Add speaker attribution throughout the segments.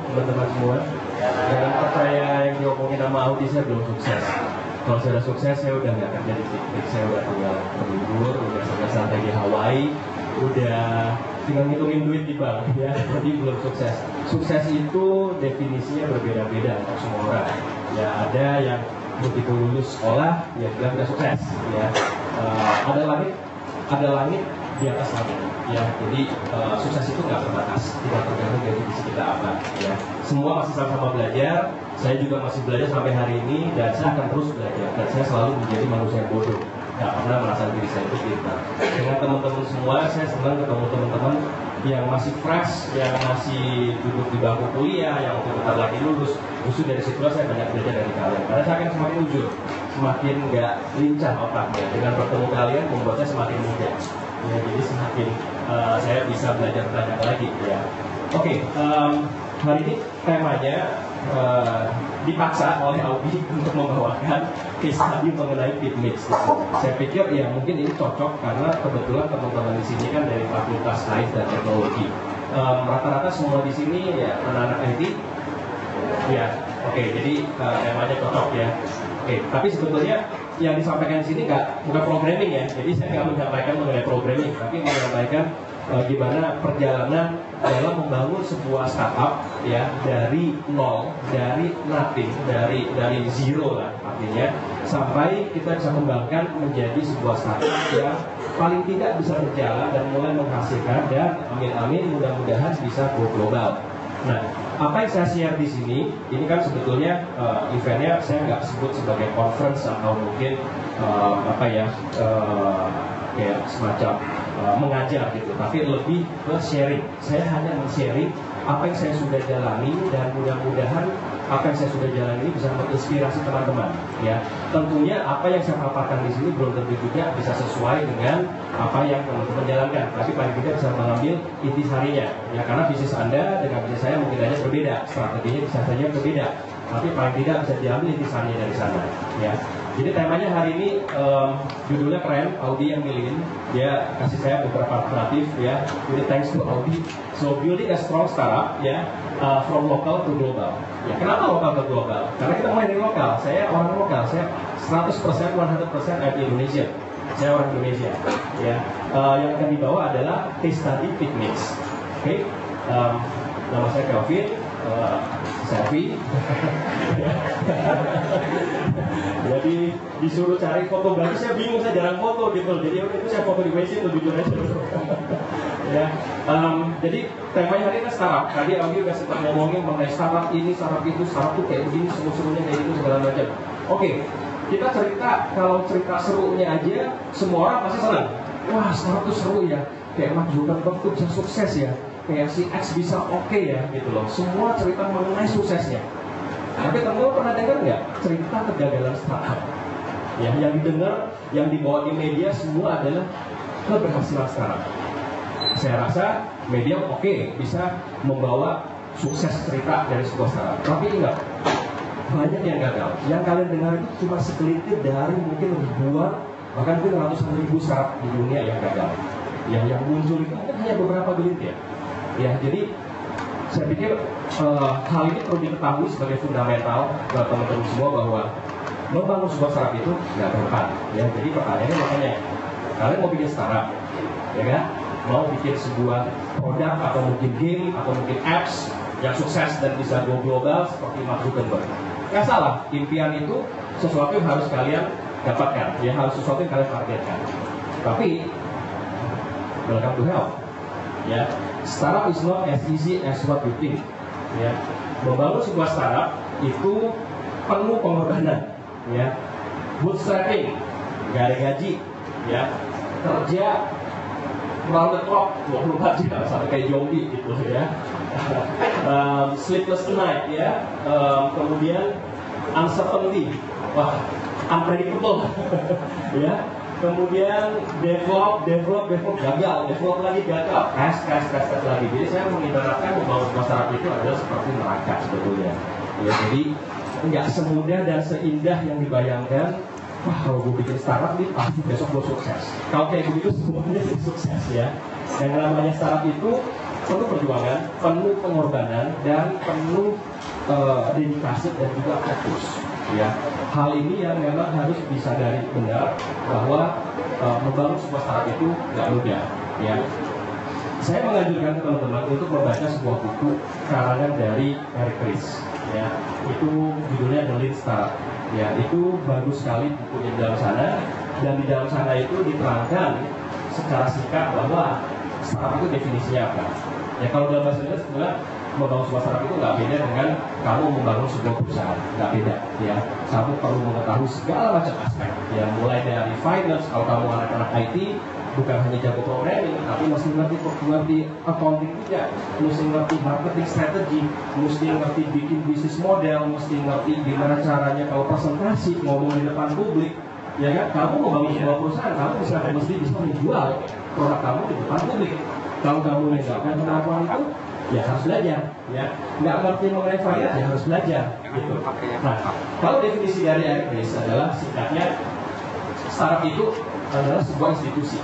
Speaker 1: teman-teman semua. Jangan percaya yang diomongin sama Audi, saya belum sukses. Kalau saya udah sukses, saya udah nggak kerja di Stick. Saya udah tinggal berlibur, udah santai-santai di Hawaii, udah tinggal ngitungin duit di bank ya. Jadi belum sukses. Sukses itu definisinya berbeda-beda untuk semua orang. Ya ada yang begitu lulus sekolah, ya bilang udah sukses. Ya ada langit di atas langit. Ya, jadi sukses itu nggak terbatas, tidak tergantung dari visi kita apa. Ya, semua masih sama-sama belajar. Saya juga masih belajar sampai hari ini dan saya akan terus belajar. Dan saya selalu menjadi manusia yang bodoh. Nggak pernah merasa diri saya itu pintar. Dengan teman-teman semua, saya senang ketemu teman-teman yang masih fresh, yang masih duduk di bangku kuliah, yang bentar lagi lulus. Justru dari situlah saya banyak belajar dari kalian. Karena saya akan semakin jujur, semakin nggak lincah otaknya. Dengan bertemu kalian membuat saya semakin mudah. Ya, jadi semakin saya bisa belajar banyak lagi. Ya. Oke, hari ini temanya dipaksa oleh Audi untuk membawakan case study mengenai fit mix. Saya pikir ya mungkin ini cocok karena kebetulan teman-teman di sini kan dari Fakultas Sains dan Teknologi. Rata-rata semua di sini ya anak-anak IT. Ya, oke, jadi temanya cocok ya. Oke, tapi sebetulnya yang disampaikan di sini bukan programming ya. Jadi saya nggak menyampaikan mengenai programming, tapi menyampaikan gimana perjalanan dalam membangun sebuah startup ya dari nol, dari nothing, dari zero lah artinya, sampai kita bisa kembangkan menjadi sebuah startup yang paling tidak bisa berjalan dan mulai menghasilkan dan amin-amin mudah-mudahan bisa go global. Nah, apa yang saya share di sini, ini kan sebetulnya eventnya saya nggak sebut sebagai conference atau mungkin kayak semacam mengajar gitu, tapi lebih ke sharing. Saya hanya men-sharing apa yang saya sudah jalani dan mudah-mudahan apa yang saya sudah jalani ini bisa menginspirasi teman-teman. Ya, tentunya apa yang saya paparkan di sini belum tentu juga bisa sesuai dengan apa yang teman-teman jalankan, tapi paling tidak bisa mengambil intisarinya. Ya, karena bisnis Anda dengan bisnis saya mungkin aja berbeda, strateginya bisa saja berbeda, tapi paling tidak bisa diambil intisarinya dari sana. Ya. Jadi temanya hari ini judulnya keren, Audi yang milihin. Dia kasih saya beberapa alternatif ya. Jadi thanks to Audi. So building a strong startup ya, from local to global. Ya, kenapa lokal ke global? Karena kita main di lokal. Saya orang lokal. Saya 100% 100% IT Indonesia. Saya orang Indonesia. Ya, yang akan dibawa adalah case study fit mix. Oke, nama saya Kelvin. Selfie. Jadi disuruh cari fotografi, saya bingung, saya jarang foto gitu. Jadi itu saya foto di WC itu jujur aja. Ya, jadi temanya hari ini startup. Tadi Audi udah sempat ngomongin mengenai startup ini, startup itu, startup itu kayak begini, seru-serunya kayak gitu segala macam. Oke, kita cerita, kalau cerita serunya aja, semua orang pasti senang. Wah, startup itu seru ya. Kayak Mark Zuckerberg tuh bisa sukses ya. Kayak si X bisa oke ya gitu loh. Semua cerita mengenai suksesnya. Tapi teman-teman pernah dengar nggak cerita kegagalan startup? Ya, yang didengar, yang dibawa di media semua adalah keberhasilan startup. Saya rasa media oke, bisa membawa sukses cerita dari sebuah startup. Tapi enggak, banyak yang gagal. Yang kalian dengar itu cuma segelintir dari mungkin ribuan, bahkan mungkin ratusan ribu startup di dunia yang gagal. Yang muncul itu hanya beberapa gelintir. Ya, jadi saya pikir hal ini perlu diketahui sebagai fundamental buat teman-teman semua bahwa membangun sebuah startup itu nggak gampang. Ya, jadi pertanyaannya makanya kalian mau bikin startup, ya kan? Mau bikin sebuah produk atau mungkin game atau mungkin apps yang sukses dan bisa go global seperti Mark Zuckerberg. Nggak salah, impian itu sesuatu yang harus kalian dapatkan, ya harus sesuatu yang kalian targetkan. Tapi welcome to hell. Ya, startup is not as easy as what you think. Ya, membangun sebuah startup itu penuh pengorbanan. Ya, bootstrapping, nggak ada gaji. Ya, kerja round the clock 24 jam sampai kayak zombie gitu ya. Sleepless night ya. Kemudian uncertainty, wah, unpredictable. Ya. Kemudian develop gagal, develop lagi gagal, crash lagi. Jadi saya mengibaratkan membangun sebuah startup itu adalah seperti neraka sebetulnya. Ya, jadi nggak semudah dan seindah yang dibayangkan. Wah, kalau gue bikin startup nih pasti besok gue sukses. Kalau kayak begitu semuanya jadi sukses ya. Yang namanya startup itu penuh perjuangan, penuh pengorbanan, dan penuh dedikasi dan juga fokus. Ya, hal ini yang memang harus disadari benar bahwa membangun sebuah startup itu nggak mudah. Ya, saya menganjurkan ke teman-teman untuk membaca sebuah buku karangan dari Eric Ries. Ya, itu judulnya The Lean Startup. Ya, itu bagus sekali bukunya di dalam sana, dan di dalam sana itu diterangkan secara singkat bahwa startup itu definisinya apa. Ya, kalau dalam bahasa Indonesia sebenarnya membangun sebuah startup itu nggak beda dengan kamu membangun sebuah perusahaan, nggak beda. Ya, kamu perlu mengetahui segala macam aspek. Ya, mulai dari finance, kalau kamu anak-anak IT, bukan hanya jago programming, tapi mesti ngerti accounting juga, mesti ngerti marketing strategi, mesti ngerti bikin bisnis model, mesti ngerti gimana caranya kalau presentasi, ngomong di depan publik. Ya kan, kamu membangun sebuah perusahaan, kamu mesti bisa menjual produk kamu di depan publik. Kalau kamu nggak punya kemampuan itu, ya harus belajar. Ya, nggak ngerti mengenai finance, ya harus belajar. Gitu. Nah, kalau definisi dari Eric Ries adalah singkatnya, startup itu adalah sebuah institusi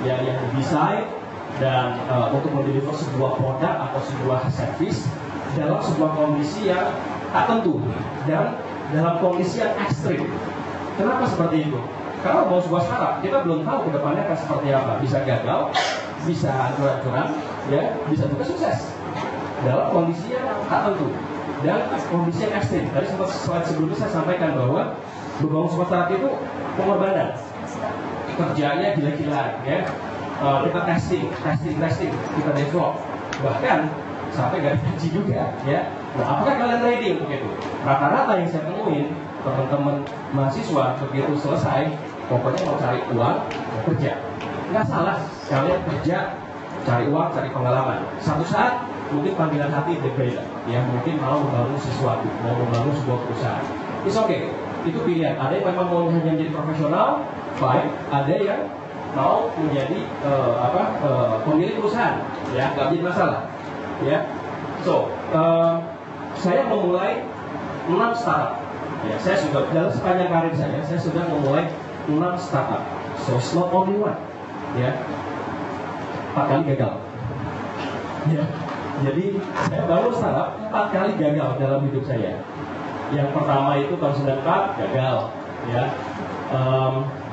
Speaker 1: yang didesain dan untuk mendeliver sebuah produk atau sebuah service dalam sebuah kondisi yang tak tentu dan dalam kondisi yang ekstrim. Kenapa seperti itu? Karena mau sebuah startup, kita belum tahu ke depannya akan seperti apa. Bisa gagal, bisa hancur-hancuran, ya, bisa juga sukses dalam kondisi yang tak tentu dan kondisi yang ekstrim. Tadi slide sebelumnya saya sampaikan bahwa membangun sebuah startup itu pengorbanan. Kerjanya gila-gilaan, ya. Kita testing, kita develop, bahkan sampai nggak digaji juga, ya. Nah, apakah kalian ready untuk itu? Rata-rata yang saya temuin teman-teman mahasiswa begitu selesai, pokoknya mau cari uang, mau kerja. Nggak salah, kalian kerja, cari uang, cari pengalaman. Satu saat mungkin panggilan hati berbeda, ya, mungkin mau membangun sesuatu, mau membangun sebuah perusahaan. It's okay. Itu pilihan. Ada yang memang mau hanya menjadi profesional, fine. Ada yang mau menjadi pemilik perusahaan, ya, nggak jadi masalah, ya. So, saya memulai 6 startup. Ya, saya sudah dalam sepanjang karir saya sudah memulai 6 startup. So, it's not only one, ya. 4 kali gagal. Ya. Jadi saya bangun startup 4 kali gagal dalam hidup saya. Yang pertama itu tahun 94 gagal, ya.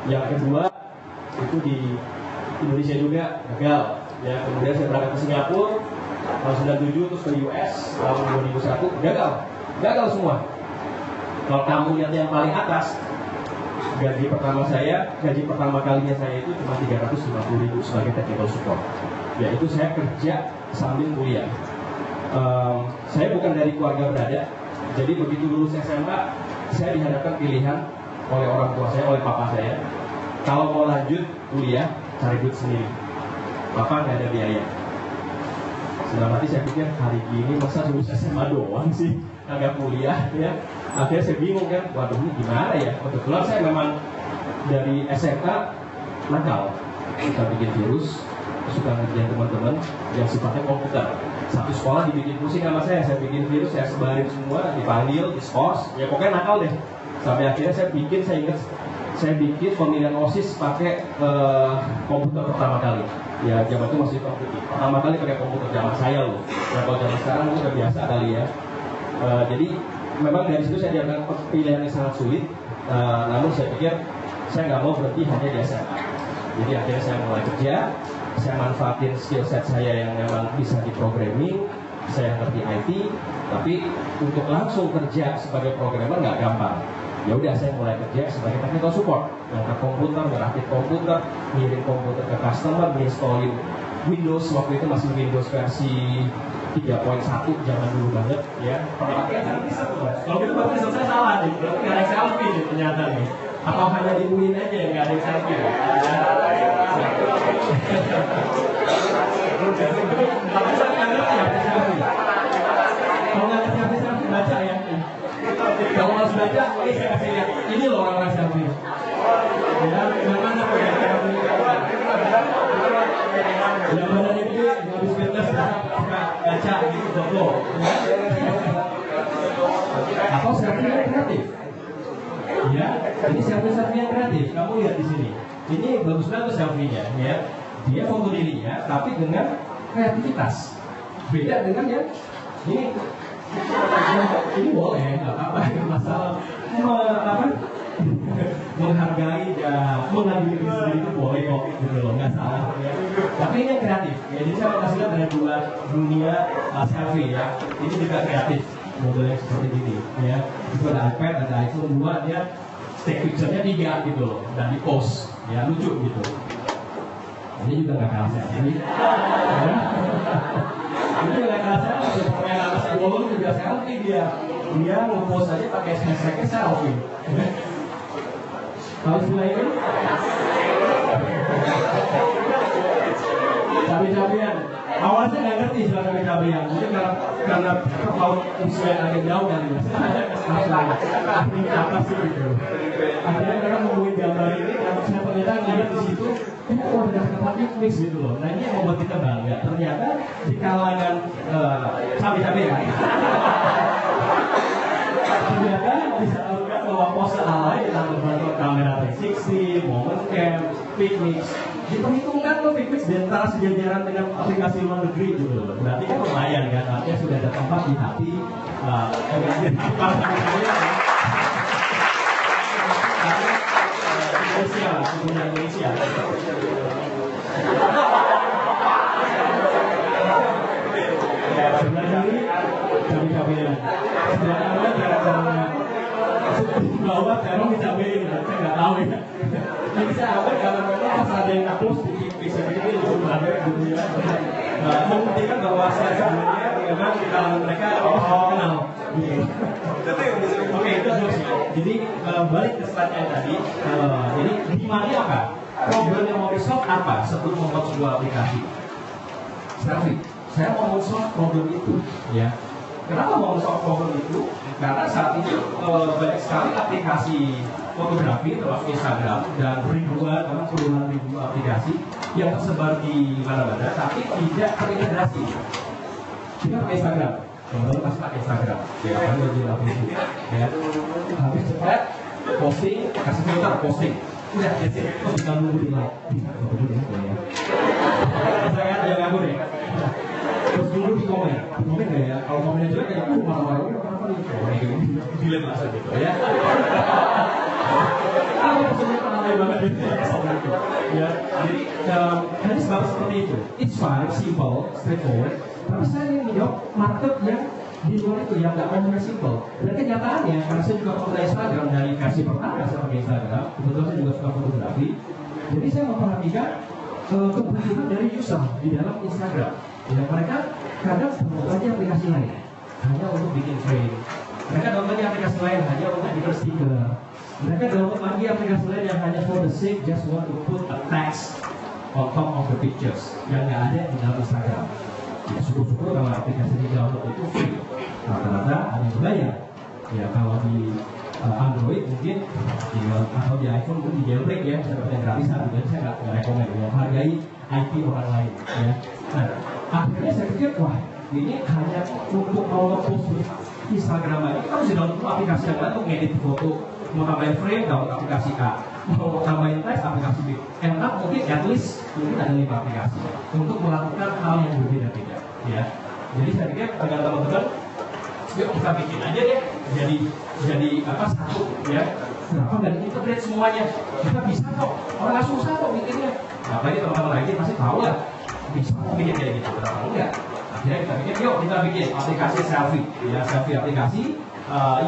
Speaker 1: Yang kedua itu di Indonesia juga gagal, ya. Kemudian saya berangkat ke Singapura tahun 97, terus ke US tahun 2001 gagal semua. Kalau kamu lihat yang paling atas, gaji pertama kalinya saya itu cuma 350.000 sebagai technical support. Ya, itu saya kerja sambil kuliah. Saya bukan dari keluarga berada. Jadi begitu lulus SMA, saya dihadapkan pilihan oleh orang tua saya, oleh papa saya. Kalau mau lanjut kuliah, cari duit sendiri. Papa nggak ada biaya. Dalam hati saya pikir, hari ini masa lulus SMA doang sih, agak kuliah, ya. Akhirnya saya bingung kan, waduh ini gimana ya. Kebetulan saya memang dari SMA nakal, suka bikin virus, suka ngerjain teman-teman yang sifatnya komputer. Satu sekolah dibikin pusing sama saya bikin virus, saya sebarin semua, dipanggil, diskors, ya pokoknya nakal deh. Sampai akhirnya saya bikin pemilihan OSIS pakai komputer pertama kali. Ya, zaman itu masih komputer. Pertama kali pakai komputer zaman saya loh. Ya, kalau zaman sekarang udah biasa kali ya. Jadi memang dari situ saya diambil pilihan yang sangat sulit. Namun saya pikir saya nggak mau berhenti hanya di SMA. Jadi akhirnya saya mulai kerja. Saya manfaatin skill set saya yang memang bisa di programming, saya ngerti IT, tapi untuk langsung kerja sebagai programmer nggak gampang. Ya udah, saya mulai kerja sebagai technical support, ngangkat komputer, ngerakit komputer, ngirim komputer ke customer, installin Windows. Waktu itu masih Windows versi 3.1, zaman dulu banget, ya. Kalau gitu berarti saya salah nih, berarti nggak ada selfie nih ternyata nih. Atau hanya di UIN aja yang nggak ada selfie? Tapi saya nggak ngerti ya selfie. Kalau nggak ngerti apa selfie, baca ya. Kalau harus baca, ini saya kasih lihat. Ini loh orang-orang selfie. Ya, yang mana pakai selfie? Yang badannya gede, habis fitness, baca gitu, foto. Atau selfie yang kreatif. Ya, ini selfie yang kreatif. Kamu lihat di sini. Ini bagus banget selfie-nya, ya. Dia foto dirinya, tapi dengan kreativitas.
Speaker 2: Beda dengan yang ini boleh, nggak apa-apa, nggak masalah. Menghargai dan mengambil diri sendiri itu boleh kok, gitu loh, nggak salah. Ya. Tapi ini yang kreatif. Ya, jadi saya mau kasih lihat ada dua dunia selfie ya. Ini juga kreatif, modelnya seperti ini. Ya, itu ada iPad, ada iPhone 2, dia take picture-nya 3 gitu loh, dan di post, ya lucu gitu. Ini juga nggak kalah selfie. Ini juga nggak kalah selfie. Pemain atas bolong juga selfie dia nge-post aja pakai hashtag selfie. Tahu istilah ini? Cabai-cabian. Awalnya saya nggak ngerti istilah cabai-cabian. Mungkin karena terpaut usia yang agak jauh kan. Ini apa sih gitu? Akhirnya mereka membuat gambar ini dan saya ternyata ngeliat di situ, oh ada kata mix gitu loh. Nah ini yang membuat kita bangga. Ternyata di kalangan cabai-cabian, ternyata bisa melihat bahwa pose alay kita membantu kamera 360, momen cam, picnic, diperhitungkan loh picnic di antara sejajaran dengan aplikasi luar negeri gitu loh. Berarti kan lumayan kan, artinya sudah ada tempat di hati Indonesia, pengguna Indonesia. Sebenarnya ini cabai-cabian. Sebenarnya cara-caranya bahwa terong dicabain, saya nggak tahu ya. Jadi saya awal karena memang pas ada yang upload di bisa ini juga ada gitu ya. Membuktikan bahwa saya sebenarnya memang di kalangan mereka kenal. Oke, itu jokes ya. Jadi balik ke slide yang tadi. Jadi gimana apa? Problem yang mau di-solve apa sebelum membuat sebuah aplikasi? Selfie. Saya mau solve problem itu, ya. Kenapa mau solve problem itu? Karena saat ini banyak sekali aplikasi fotografi termasuk Instagram dan puluhan ribu aplikasi yang tersebar di mana-mana, tapi tidak terintegrasi. Kita pakai Instagram, kalau pasti pakai Instagram, ya kan lebih itu, ya. Habis cepat posting, kasih filter posting, udah jadi, kok bisa nunggu di like, bisa nunggu di like, ya. Saya ada yang nganggur ya. Terus dulu di komen nggak ya? Kalau komennya jelek kayak marah-marah, kenapa nih? Oh ini delete langsung gitu ya. Kalau maksudnya ramai banget gitu ya. Jadi dari sebab seperti itu, it's fine, simple, straightforward. Tapi saya ingin menjawab market yang di luar itu yang nggak mau simple. Dan kenyataannya, karena saya juga pengguna Instagram dari versi pertama saya pakai Instagram, kebetulan saya juga suka fotografi. Jadi saya memperhatikan kebutuhan dari user di dalam Instagram. Ya, mereka kadang download aja aplikasi lain hanya untuk bikin frame. Mereka download aplikasi lain hanya untuk bikin stiker. Mereka download lagi aplikasi lain yang hanya for the sake just want to put a text on top of the pictures yang nggak ada di dalam Instagram. Ya syukur-syukur kalau aplikasi di download itu free. Rata-rata ada yang berbayar. Ya kalau di Android mungkin atau di iPhone mungkin di jailbreak ya seperti yang gratisan. Jadi saya nggak rekomend ya, hargai IP orang lain ya. Nah, akhirnya saya pikir, wah ini hanya untuk mau nge-post di Instagram aja, kita bisa download aplikasi yang lain untuk ngedit foto, mau tambahin frame, download aplikasi A, mau tambahin teks, aplikasi B. Enak mungkin at least mungkin ada 5 aplikasi untuk melakukan hal yang berbeda-beda ya. Jadi saya pikir dengan teman-teman, yuk kita bikin aja deh, jadi apa satu ya. Kenapa nggak integrate semuanya? Kita bisa kok, orang susah kok bikinnya. Apalagi teman-teman lagi pasti tahu lah. Bisa bikin kayak gitu, kenapa enggak? Akhirnya kita bikin, yuk kita bikin aplikasi selfie, ya selfie aplikasi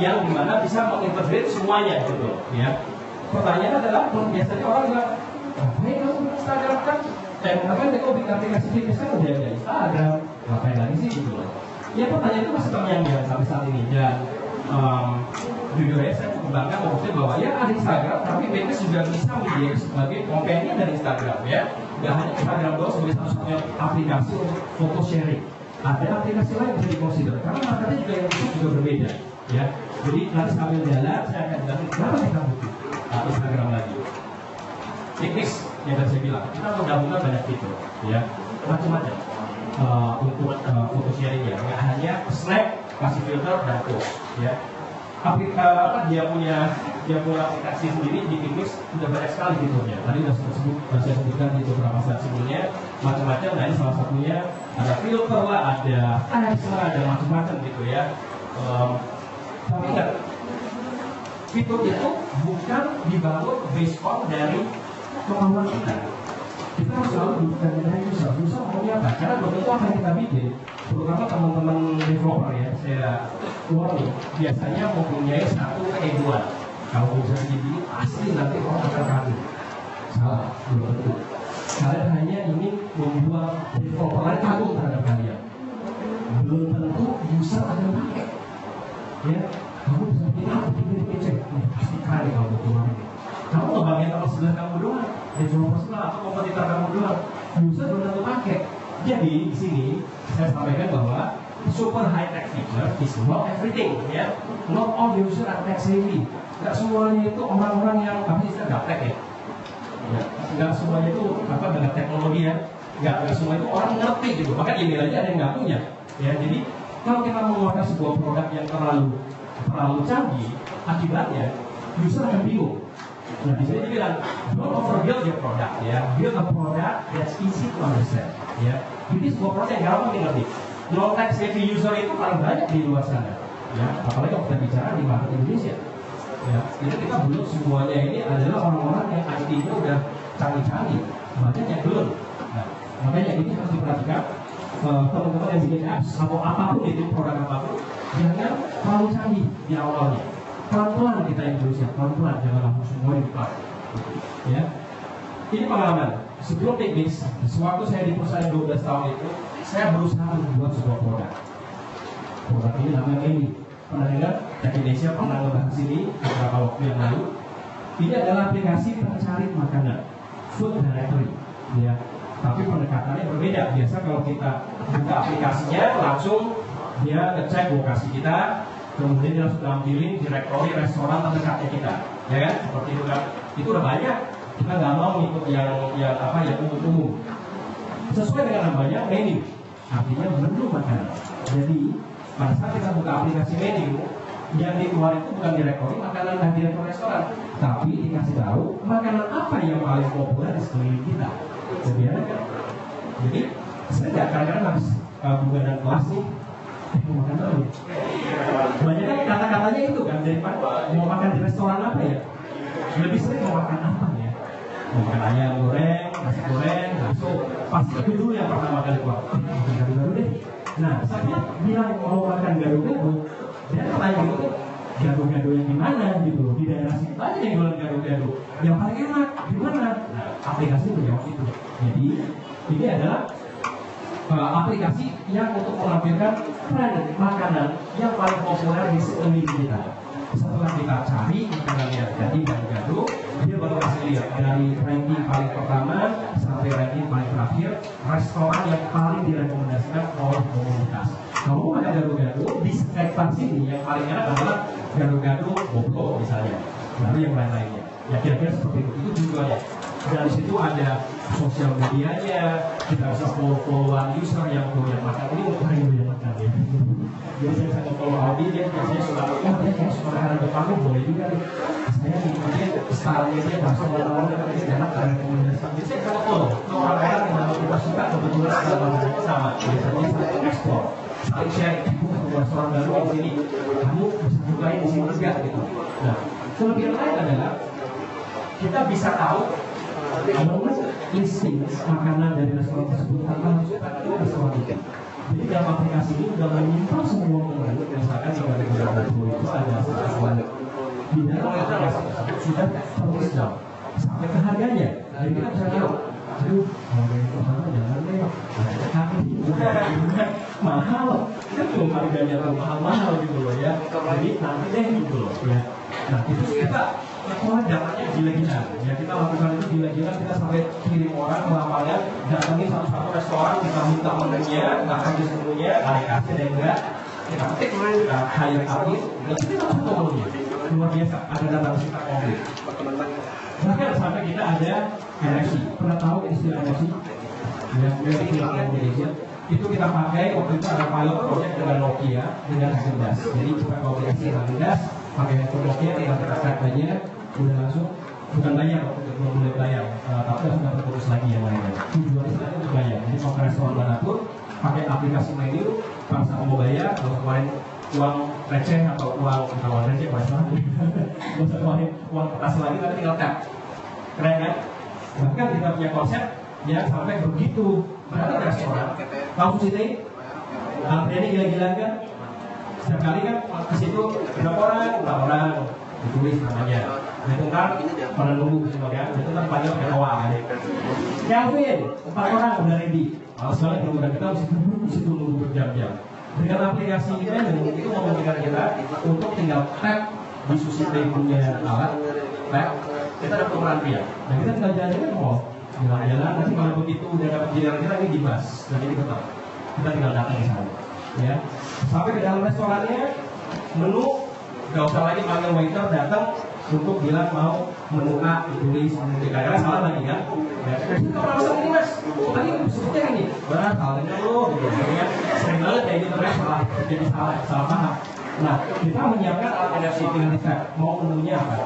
Speaker 2: yang dimana bisa mengintegrate semuanya gitu, ya. Pertanyaannya adalah, biasanya orang bilang, ngapain kamu Instagram kan? Ngapain kok bikin aplikasi fitness kan udah ada Instagram, ngapain lagi sih gitu loh? Ya pertanyaan itu masih terngiang-ngiang sampai saat ini dan jujur aja saya cukup bangga maksudnya bahwa ya ada Instagram, tapi fitness juga bisa menjadi sebagai companion dari Instagram ya. Gak hanya Instagram doang sebagai satu-satunya aplikasi untuk foto sharing. Ada aplikasi lain yang bisa dikonsider karena marketnya juga yang juga berbeda ya. Jadi nanti sambil jalan saya akan jelasin kenapa kita butuh Instagram lagi. Teknis yang tadi saya bilang, kita menggabungkan banyak fitur ya, macam-macam untuk foto sharing ya. Nggak hanya snap, kasih filter dan post ya. dia punya aplikasi sendiri di Phoenix sudah banyak sekali fiturnya. Tadi sudah saya sebutkan di beberapa slide sebelumnya macam-macam. Nah ini salah satunya ada filter lah, ada teks lah, ada macam-macam gitu ya. Tapi ingat, fitur itu bukan dibangun based on dari kemampuan kita. Kita harus selalu bukan dari user maunya apa? Karena belum tentu apa yang kita bikin, terutama teman-teman developer ya, saya warning, biasanya mempunyai satu keegoan. Kalau bisa begini, pasti nanti orang akan ragu. Salah, belum tentu. Kalian hanya ingin membuat developer lain kagum terhadap kalian. Belum tentu user akan pakai. Ya, kamu bisa bikin apa? Bikin cek, pasti kali kalau betul ini. Kamu ngebangin kalau sebelah kamu doang, developer sebelah atau kompetitor kamu doang, user belum tentu pakai. Jadi di sini saya sampaikan bahwa super high tech feature is not everything, ya. Not all user are tech savvy. Gak semuanya itu orang-orang yang pasti nggak tech ya. Gak semuanya itu dengan teknologi ya. Gak semua itu orang ngerti gitu. Maka email aja ada yang nggak punya. Ya, jadi kalau kita mengeluarkan sebuah produk yang terlalu canggih, akibatnya user akan bingung. Nah, di sini dibilang don't overbuild your product, ya. Build a product that's easy to understand, ya. Ini sebuah produk yang gampang dimengerti. Non-tech savvy user itu paling banyak di luar sana, ya. Apalagi kalau kita bicara di market Indonesia, ya. Jadi kita belum semuanya ini adalah orang-orang yang IT-nya udah canggih-canggih, banyak yang belum. Nah, makanya ini harus diperhatikan. Teman-teman yang bikin apps atau apapun itu produk apapun, jangan terlalu canggih di awalnya. Pelan-pelan kita Indonesia, pelan-pelan, jangan langsung semua di cloud. Ya, ini pengalaman. Sebelum Technics, sewaktu saya di perusahaan 12 tahun itu, saya berusaha membuat sebuah produk. Produk ini namanya ini. Pernah dengar? Tech Indonesia pernah ngebahas ini beberapa waktu yang lalu. Ini adalah aplikasi pencari makanan, food directory. Ya, tapi pendekatannya berbeda. Biasa kalau kita buka aplikasinya, langsung dia ngecek lokasi kita. Kemudian dia langsung tampilin direktori restoran terdekatnya kita, ya kan? Seperti itu kan? Itu udah banyak. Kita nggak mau ikut yang umum-umum. Sesuai dengan namanya menu, artinya menu makanan. Jadi pada saat kita buka aplikasi menu, yang dikeluar itu bukan direktori makanan dan direktori restoran, tapi dikasih tahu makanan apa yang paling populer di sekeliling kita. Jadi kan? Jadi saya nggak kadang-kadang habis buka dan kelas nih. Makan apa? Banyak kan kata-katanya itu kan, daripada mau makan di restoran apa ya, lebih sering mau makan apa ya, mau makan ayam goreng, nasi goreng, bakso, pasti itu dulu yang pertama kali keluar. Makan gado-gado deh. Nah, saya bilang mau makan gado-gado, dia tanya gitu, gado-gado yang di mana gitu loh, di daerah situ aja yang jualan gado-gado, yang paling enak di mana? Nah, aplikasi menjawab itu. Jadi ini adalah aplikasi yang untuk menampilkan tren makanan yang paling populer di sekeliling kita. Setelah kita cari makanan yang jadi gado-gado, dia baru kasih lihat dari ranking paling pertama sampai ranking paling terakhir restoran yang paling direkomendasikan oleh komunitas. Kalau makan gado-gado di sekitar sini yang paling enak adalah gado-gado Boblo misalnya, lalu yang lain-lainnya. Ya kira-kira seperti itu. Itu juga ya. Dari situ ada sosial medianya, kita bisa follow-followan user yang doyan makan. Ini paling doyan makan ya. Jadi saya sangat follow Audi, dia biasanya suka, dia kayak suka makanan Jepang, boleh juga nih. Saya ngikutin stylenya dia, bahasa orang-orang yang enak, ada rekomendasi. Jadi saya sangat follow. Orang-orang yang memang kita suka, kebetulan makanannya sama. Biasanya saya ekspor, saling share, restoran baru di sini. Kamu bisa bukain di sini juga gitu. Nah, kelebihan lain adalah kita bisa tahu listing makanan dari restoran tersebut tanpa harus restoran itu. Jadi dalam aplikasi ini sudah menyimpan semua menu. Misalkan di gado-gado itu ada sesuatu di dalam aplikasi tersebut sudah tertulis down sampai ke harganya. Jadi kita bisa tahu, aduh harga itu jangan deh, mahal, kan belum harganya mahal gitu loh ya. Jadi nanti deh gitu loh ya. Nah itu kita datanya gila-gilaan, ya kita lakukan itu gila-gilaan, kita sampai kirim orang ke lapangan, datangin satu-satu restoran, kita minta menunya, nggak kasih semuanya, ada kasih ada enggak, kita ketik, hire artis, dan kita satu menunya, luar biasa, ada data kita komplit. Bahkan sampai kita ada NFC, pernah tahu istilah NFC? Ya, Medical Communication. Itu kita pakai waktu itu ada pilot project dengan Nokia dengan Hagen-Dazs. Jadi kita komunikasi Hagen-Dazs, pakai handphone Nokia, tinggal kita start aja, udah langsung bukan bayar, belum boleh bayar, tapi langsung dapat bonus lagi yang lainnya. Tujuannya selain untuk bayar. Jadi mau ke restoran manapun, pakai aplikasi menu, pas mau bayar, kalau kemarin uang receh atau uang receh masalah, nggak usah keluarin uang kertas lagi, tapi tinggal tap. Keren kan? Bahkan kita punya konsep yang sampai begitu berada di restoran, tahu sih antriannya gila-gilaan kan? Setiap kali kan ke situ berapa orang ditulis namanya. Itu kan pada nunggu gitu kan? Itu kan panggil pakai doa kan? Kelvin, 4 orang udah ready. Males banget nunggu dan kita mesti duduk di situ nunggu berjam-jam. Dengan aplikasi ini itu memungkinkan kita untuk tinggal tap di sushi tray punya alat, tap, kita dapat pemeran pria. Dan kita tinggal jalan-jalan ke mall. Jalan-jalan, nanti kalau begitu udah dapat giliran kita ini dibahas. Dan ini tetap kita tinggal datang di sana. Ya, sampai ke dalam restorannya, menu nggak usah lagi panggil waiter datang untuk bilang mau menu A ditulis karena salah lagi kan. Ya, kita pernah pesan ini mas, tadi sebutnya ini, benar salahnya lo, gitu ya. Sering banget kayak gitu kan salah, jadi salah paham. Nah, kita menyiapkan alat NFC dengan resep, mau menunya apa,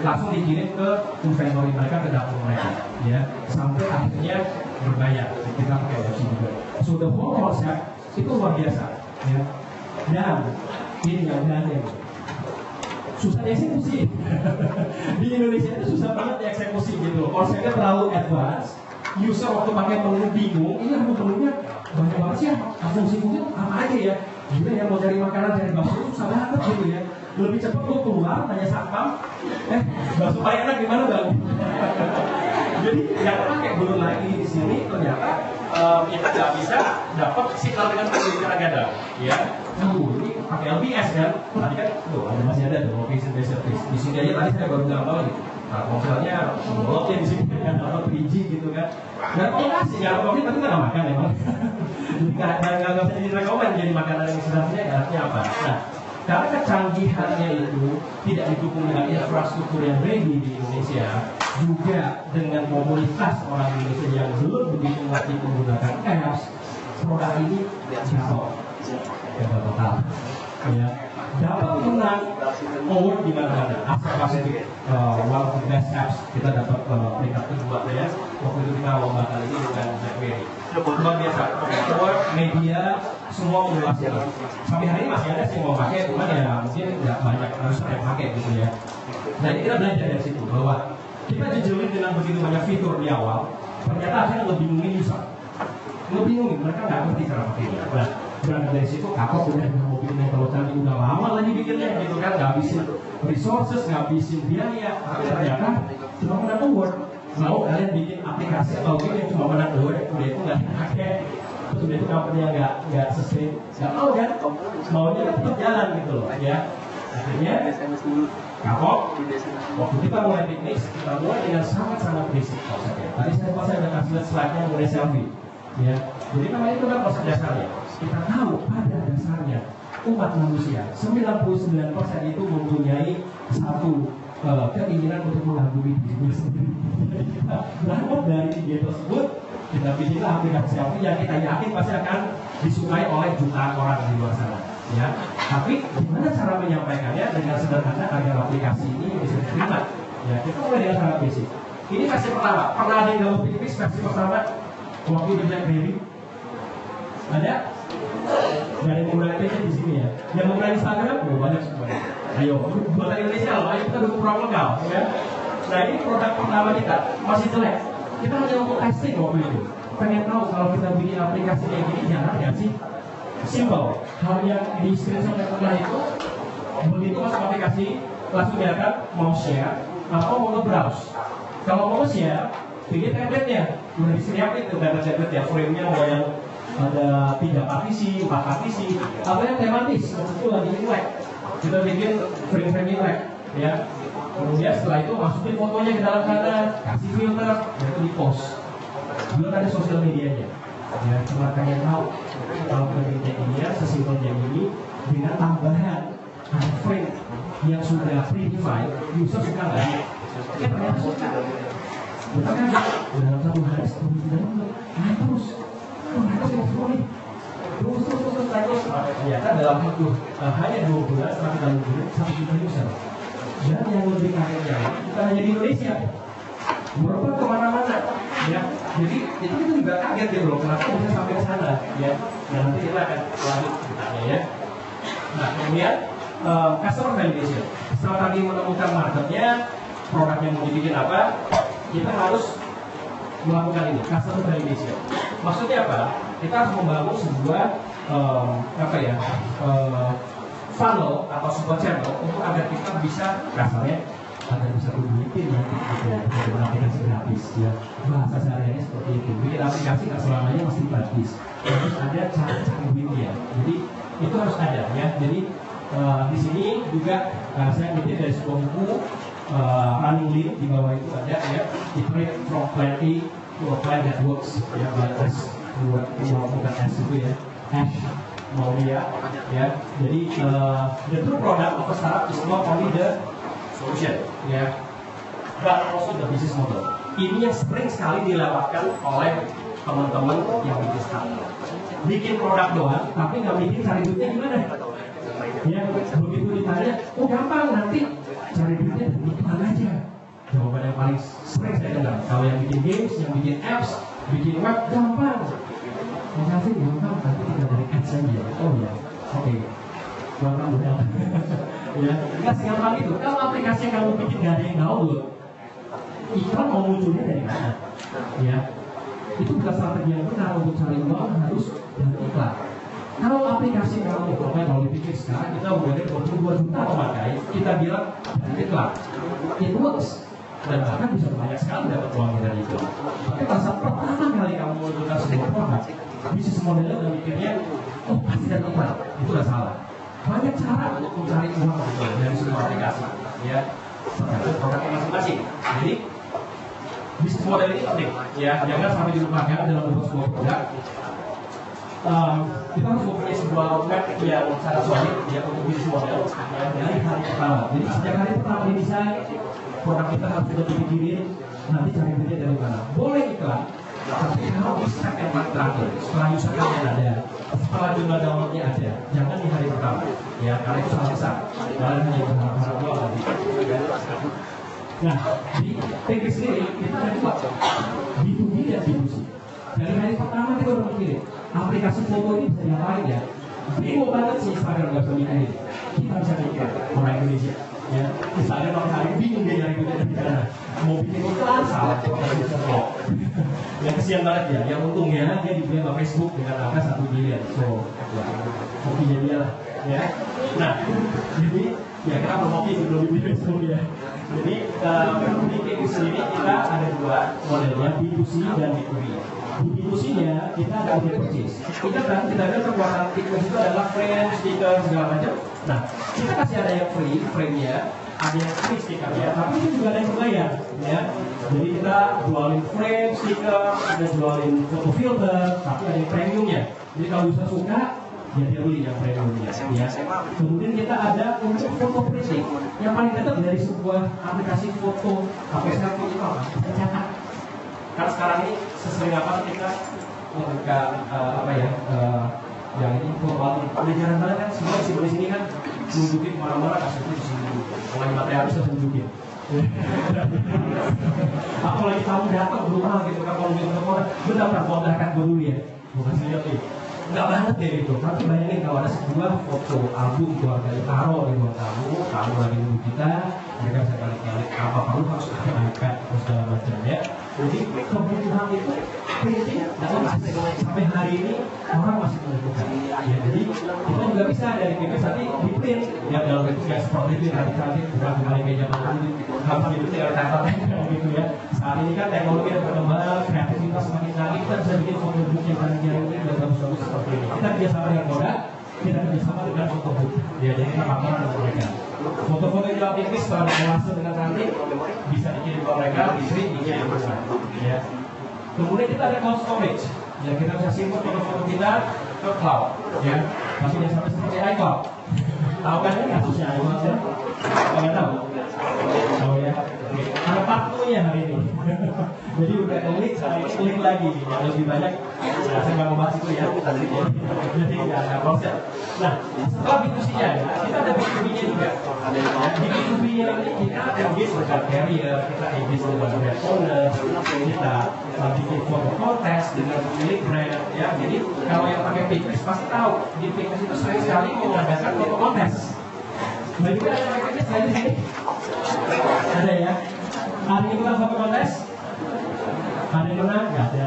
Speaker 2: langsung dikirim ke inventory mereka, ke dapur mereka, ya, sampai akhirnya berbayar. Kita pakai NFC juga. So the whole concept itu luar biasa, ya. Dan ini yang aneh, susah dieksekusi. Di Indonesia itu susah banget dieksekusi gitu. Konsepnya terlalu advance. User waktu pakai menu bingung, ini menunya banyak banget sih ya. Fungsi-fungsi apa aja ya? Gila ya, mau cari makanan dari bakso itu susah banget gitu ya. Lebih cepat lu keluar, tanya satpam, bakso paling enak gimana bang? Jadi yang pakai belum lagi di sini ternyata kita nggak bisa dapat signal dengan pendidikan agada, ya. Ini pakai LBS kan? Tadi kan, masih ada tuh location based service. Di sini aja tadi saya baru gambar gitu. Nah, misalnya bloknya di sini kan atau 3G gitu kan. Dan kalau kasih ya, kalau kita nggak makan emang. Jadi nggak bisa jadi rekomen jadi makanan yang sebenarnya artinya apa? Nah, karena kecanggihannya itu tidak didukung dengan infrastruktur yang ready di Indonesia, juga dengan komunitas orang Indonesia yang belum begitu ngerti menggunakan apps, produk ini jatuh total. Ya, dapat menang award di mana-mana. Asia Pacific one of the best apps, kita dapat peringkat kedua ya. Waktu itu kita lomba kali ini dengan BlackBerry. Luar biasa. Award media semua mengulas ini. Sampai hari ini masih ada sih mau pakai, cuman ya mungkin nggak banyak harus yang pakai gitu ya. Nah ini kita belajar dari situ bahwa kita jejelin dengan begitu banyak fitur di awal, ternyata akhirnya ngebingungin user. Ngebingungin, mereka nggak ngerti cara pakainya. Nah, berangkat dari situ, kapok udah mau bikin yang kalau canggih udah lama lagi bikinnya gitu kan, ngabisin resources, ngabisin biaya, tapi ternyata cuma menang award. Mau kalian bikin aplikasi atau game yang cuma menang award, udah itu nggak dipakai, terus udah itu company yang nggak sustain, nggak mau kan? Maunya kan tetap jalan gitu loh, ya. Akhirnya kapok. Waktu kita mulai bisnis, kita mulai dengan sangat-sangat basic konsepnya. Tadi saya udah kasih slide-nya mengenai selfie. Ya, jadi namanya itu kan konsep dasarnya. Kita tahu pada dasarnya umat manusia 99% itu mempunyai satu keinginan untuk mengagumi diri sendiri. Kita berangkat dari ide tersebut, kita bikinlah aplikasi selfie yang kita yakin pasti akan disukai oleh jutaan orang di luar sana. Ya, tapi gimana cara menyampaikannya dengan sederhana agar aplikasi ini bisa diterima? Ya, kita mulai dengan sangat basic. Ini versi pertama. Pernah ada yang download Pixpix versi pertama? Waktu di BlackBerry ada? Gak ada yang menggunakan PC di sini ya. Yang menggunakan Instagram? Oh, banyak semuanya. Ayo, buatan Indonesia loh. Ayo kita dukung produk lokal, ya. Nah ini produk pertama kita masih jelek. Kita hanya untuk testing waktu itu. Pengen tahu kalau kita bikin aplikasi kayak gini jalan nggak sih? Simple. Hal yang di screenshot yang tengah itu, begitu masuk aplikasi langsung diakan mau share atau mau nge-browse. Kalau mau share, bikin template-nya. Udah disiapin tuh template ya, frame-nya mau yang ada 3 partisi, 4 partisi, atau yang tematis, itu lagi Imlek. Kita bikin frame-frame Imlek, ya. Kemudian setelah itu masukin fotonya ke dalam sana, kasih filter, dan itu di post. Belum ada sosial medianya. Ya, cuma kalian tahu kalau kerja ini sesimpel yang ini dengan tambahan frame yang sudah predefined, user suka nggak? Ya ternyata suka. Kita kan dalam 1 hari sebelum kita terus, mereka mau flow nih, terus ternyata dalam waktu hanya 2 bulan setelah kita luncur 1 juta user. Dan yang lebih kagetnya bukan hanya di Indonesia, merubah kemana-mana, ya. Jadi itu kita juga kaget gitu loh, kenapa bisa sampai ke sana, ya. Dan nanti kita akan lanjut ceritanya, ya. Nah, kemudian customer validation. Setelah tadi menemukan marketnya, produknya mau dibikin apa, kita harus melakukan ini, customer validation. Maksudnya apa? Kita harus membangun sebuah funnel atau sebuah channel untuk agar kita bisa kasarnya agar bisa berduitin nanti gitu, bisa aplikasi gratis, ya. Bahasa sehari-hari seperti itu. Bikin aplikasi nggak selamanya mesti gratis. Harus ada cara duitnya. Jadi itu harus ada, ya. Jadi di sini juga saya ngutip dari sebuah buku Running Lean, di bawah itu ada, ya, Iterate from Plenty to a Plan that Works, ya, batas bukan S itu, ya, Ash Maurya, ya. Jadi the true product of a startup is not only the solution, ya, but also the business model. Ini yang sering sekali dilewatkan oleh teman-teman yang bikin startup. Bikin produk doang, tapi nggak bikin cari duitnya gimana? Ya, begitu ditanya, oh gampang, nanti cari duitnya dari iklan aja. Jawaban yang paling sering saya dengar, kalau yang bikin games, yang bikin apps, bikin web, gampang. Mengasih gampang, nanti kita dari ads aja. Oh ya, oke. Gampang udah. Ya, nggak segampang itu. Kalau aplikasi yang kamu bikin nggak ada yang download, iklan mau munculnya dari mana? Ya, itu bukan strategi yang benar untuk cari uang, harus dari iklan. Kalau aplikasi kamu, kalau dipikir sekarang kita udah ada 22 juta pemakai, kita bilang iklan, it works, dan bahkan bisa banyak sekali dapat uang dari itu. Tapi pas pertama kali kamu menunjukkan sebuah produk, bisnis modelnya udah mikirnya, oh pasti dari iklan, itu udah salah. Banyak cara untuk mencari uang dari sebuah aplikasi, ya, tergantung produknya masing-masing. Jadi bisnis model ini penting, ya, jangan sampai dilupakan dalam membuat sebuah produk. Kita harus mempunyai sebuah roadmap yang sangat solid, ya, untuk bisnis model, ya, dari hari pertama. Jadi sejak hari pertama didesain, produk kita harus sudah dipikirin, nanti cari duitnya dari mana. Boleh iklan, tapi kalau di second month terakhir, setelah usernya ada, setelah jumlah downloadnya ada, jangan di hari pertama, ya, karena itu salah besar. Kalian hanya berharap doang nanti. Nah, di TK sendiri kita ada dua, B2B dan B2C. Dari hari pertama kita udah mikirin, aplikasi foto ini bisa diapain ya? Bingung banget sih Instagram nggak bisa mikirin. Kita bisa mikir orang Indonesia, ya. Instagram orang hari bingung dia nyari duitnya dari mana. Mau bikin iklan salah, ya kesian banget ya. Yang untungnya dia dibeli sama Facebook dengan angka 1 miliar. So, ya, hobinya dia lah, ya. Nah, jadi ya kita hobi sebelum dibeli Facebook, ya. Jadi di KIK sendiri kita ada dua modelnya, B2C dan B2B. Di B2C-nya kita ada audio purchase. Kita ada kekuatan tikus itu adalah frame, stiker, segala macam. Nah, kita kasih ada yang free, frame-nya, ada yang free stikernya, tapi itu juga ada yang berbayar, ya. Jadi kita jualin frame, stiker, ada jualin foto filter, tapi ada yang premiumnya. Jadi kalau bisa suka, ya dia beli yang premiumnya, ya. Kemudian kita ada untuk foto printing, yang paling dekat dari sebuah aplikasi foto, apa sekarang itu apa? Pencetak. Karena sekarang ini sesering apa kita membuka yang ini foto album. Udah jarang banget kan, semua di sini kan nunjukin kemana-mana, kasusnya di sini. Mulai materi harus tunjukin. Apalagi kamu datang ke rumah gitu kan, kalau gitu benar mondahkan dulu ya. Bukan lihat nih. Enggak banget deh itu. Tapi bayangin kalau ada sebuah foto album keluarga ditaruh di ruang kamu lagi nunggu kita, mereka bisa balik-balik apa perlu harus ada iPad terus segala macam, ya. Jadi kebutuhan itu printing sampai hari ini orang masih membutuhkan. Ya, jadi kita juga bisa dari PPS tadi di print, ya, dalam bentuk yang seperti itu yang cantik, bukan kembali ke zaman dulu. Gampang itu tinggal tempel gitu, ya. Saat ini kan teknologi yang berkembang, kreativitas semakin canggih, kita bisa bikin foto book yang jarang-jarang ini dan bagus-bagus seperti ini. Kita kerjasama dengan produk, kita kerjasama dengan foto book. Ya, jadi kita paparan dengan mereka. Foto-foto yang dilakukan setelah berhasil dengan cantik bisa dikirim ke mereka, dikirim ke mereka, ya. Kemudian kita ada cloud storage, ya, kita bisa simpan foto-foto kita ke cloud, ya. Tapi jangan sampai seperti iCloud. Tahu kan ini kasusnya iCloud, ya? Kalian tahu? Oh ya, ada waktunya hari ini. Jadi udah klik lagi, yang lebih banyak. Nah, saya nggak mau bahas itu, ya. Jadi nggak proses. Nah, setelah B2C-nya ya, kita ada B2B-nya juga. Di B2B-nya ini kita engage dengan carrier, kita engage dengan brand owner, kita bikin foto kontes dengan milik brand ya. Jadi kalau yang pakai Pinterest pasti tahu di Pinterest itu sering sekali mengadakan foto kontes. Bagi kita ada Pinterest di sini? Ada ya? Hari ini foto kontes? Ada yang menang? Nggak ada.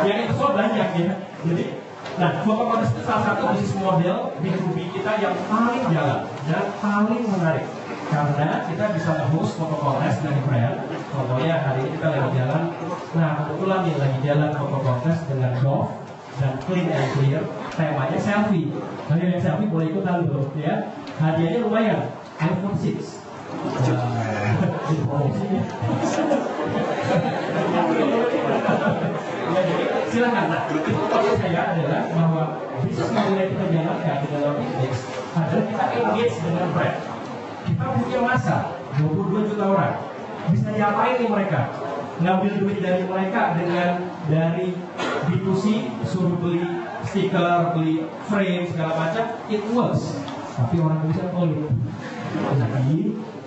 Speaker 2: Yang itu soal banyak ya. Jadi, nah foto kontes itu salah satu bisnis model B2B kita yang paling jalan dan paling menarik. Karena kita bisa nge-host foto kontes dari brand. Contohnya hari ini kita lagi jalan. Nah kebetulan nih lagi jalan foto kontes dengan Dove dan Clean and Clear. Temanya selfie. Kalau yang selfie boleh ikutan dulu ya. Hadiahnya lumayan. iPhone 6. Ya, jadi silakan. Nah, itu poin saya adalah bahwa bisnis model yang kita jalankan di dalam bisnis adalah kita engage dengan brand. Kita punya masa 22 juta orang. Bisa diapain nih mereka? Ngambil duit dari mereka dengan dari B2C, suruh beli stiker, beli frame segala macam, it works. Tapi orang bisa pelit. Jadi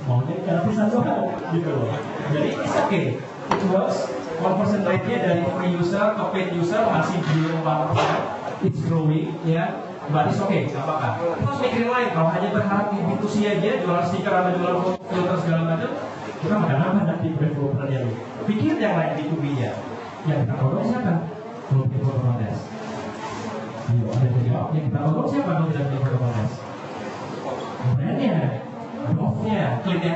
Speaker 2: maunya gratisan doang gitu loh. Jadi it's okay, it works. Conversion rate-nya dari free user ke paid user masih belum 1%. It's growing ya. But it's okay, gak apa-apa. Terus mikirin lain, kalau hanya berharap di B2C aja, jualan stiker atau jualan filter segala macam, kita makan apa nanti brand yang pikir yang lain B2B-nya. Yang kita tolong siapa? Kalau bikin foto kontes. Iya, ada yang jawab. Yang kita tolong siapa kalau tidak bikin foto kontes? Brandnya, Dove-nya,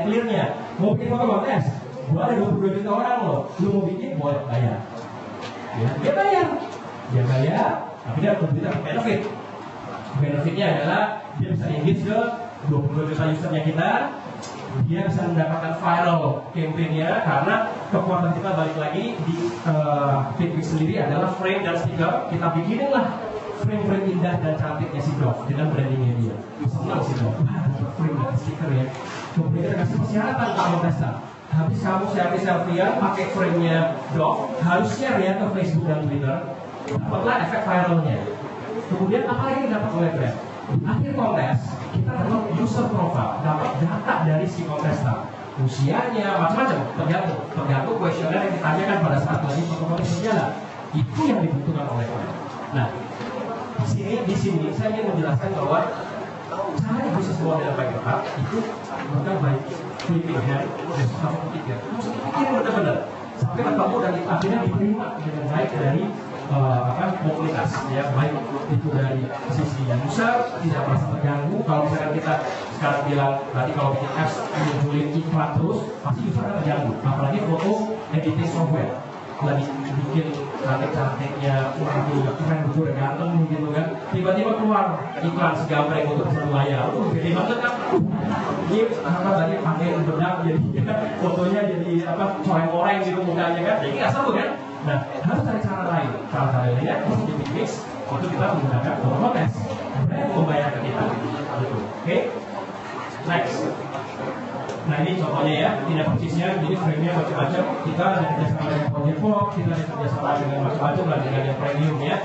Speaker 2: Clear-nya. Mau bikin foto kontes? Gua ada 22 juta orang loh. Lu mau bikin, boleh bayar. Ya, dia bayar. Dia bayar, tapi dia tidak benefit. Benefitnya adalah dia bisa engage ke 22 juta usernya kita. Dia bisa mendapatkan viral campaign-nya karena kekuatan kita balik lagi di Fitbit sendiri adalah frame dan stiker. Kita bikinin lah frame-frame indah dan cantiknya si Dove dengan brandingnya dia. Senang si Dove. Frame dan stiker ya. Kemudian kita kasih persyaratan untuk kontestan. Habis kamu selfie-selfiean pakai frame-nya Dove, harus share ya ke Facebook dan Twitter. Dapatlah efek viralnya. Kemudian apa lagi yang dapat oleh brand? Di akhir kontes, kita dapat user profile, dapat data dari si kontestan. Usianya, macam-macam, tergantung kuesioner yang ditanyakan pada saat lagi foto-foto berjalan. Itu yang dibutuhkan oleh brand. Nah, di sini saya ingin menjelaskan bahwa cara bisnis model yang baik tepat itu bukan baik flipping hand, harus pikir. Harus pikir benar-benar sampai ketemu dan akhirnya diterima dengan baik dari komunitas ya, baik itu dari sisi user tidak merasa terganggu. Kalau misalkan kita sekarang bilang nanti kalau bikin apps munculin iklan terus pasti user akan terganggu, apalagi foto editing software lagi bikin cantik-cantiknya keren betul ganteng gitu kan, tiba-tiba keluar iklan segambar yang untuk satu layar, gede banget kan, ini apa tadi pakai bedak jadi fotonya jadi apa coreng-coreng gitu mukanya kan, jadi nggak seru kan. Nah, harus cari cara lain. Cara lainnya untuk di mix itu kita menggunakan foto kontes. Brand membayar ke kita. Gitu. Oke. Next. Nah ini contohnya ya, tidak persisnya, jadi frame-nya macam-macam. Kita ada kerjasama dengan Project Box, kita ada kerjasama dengan macam-macam lah dengan yang premium ya.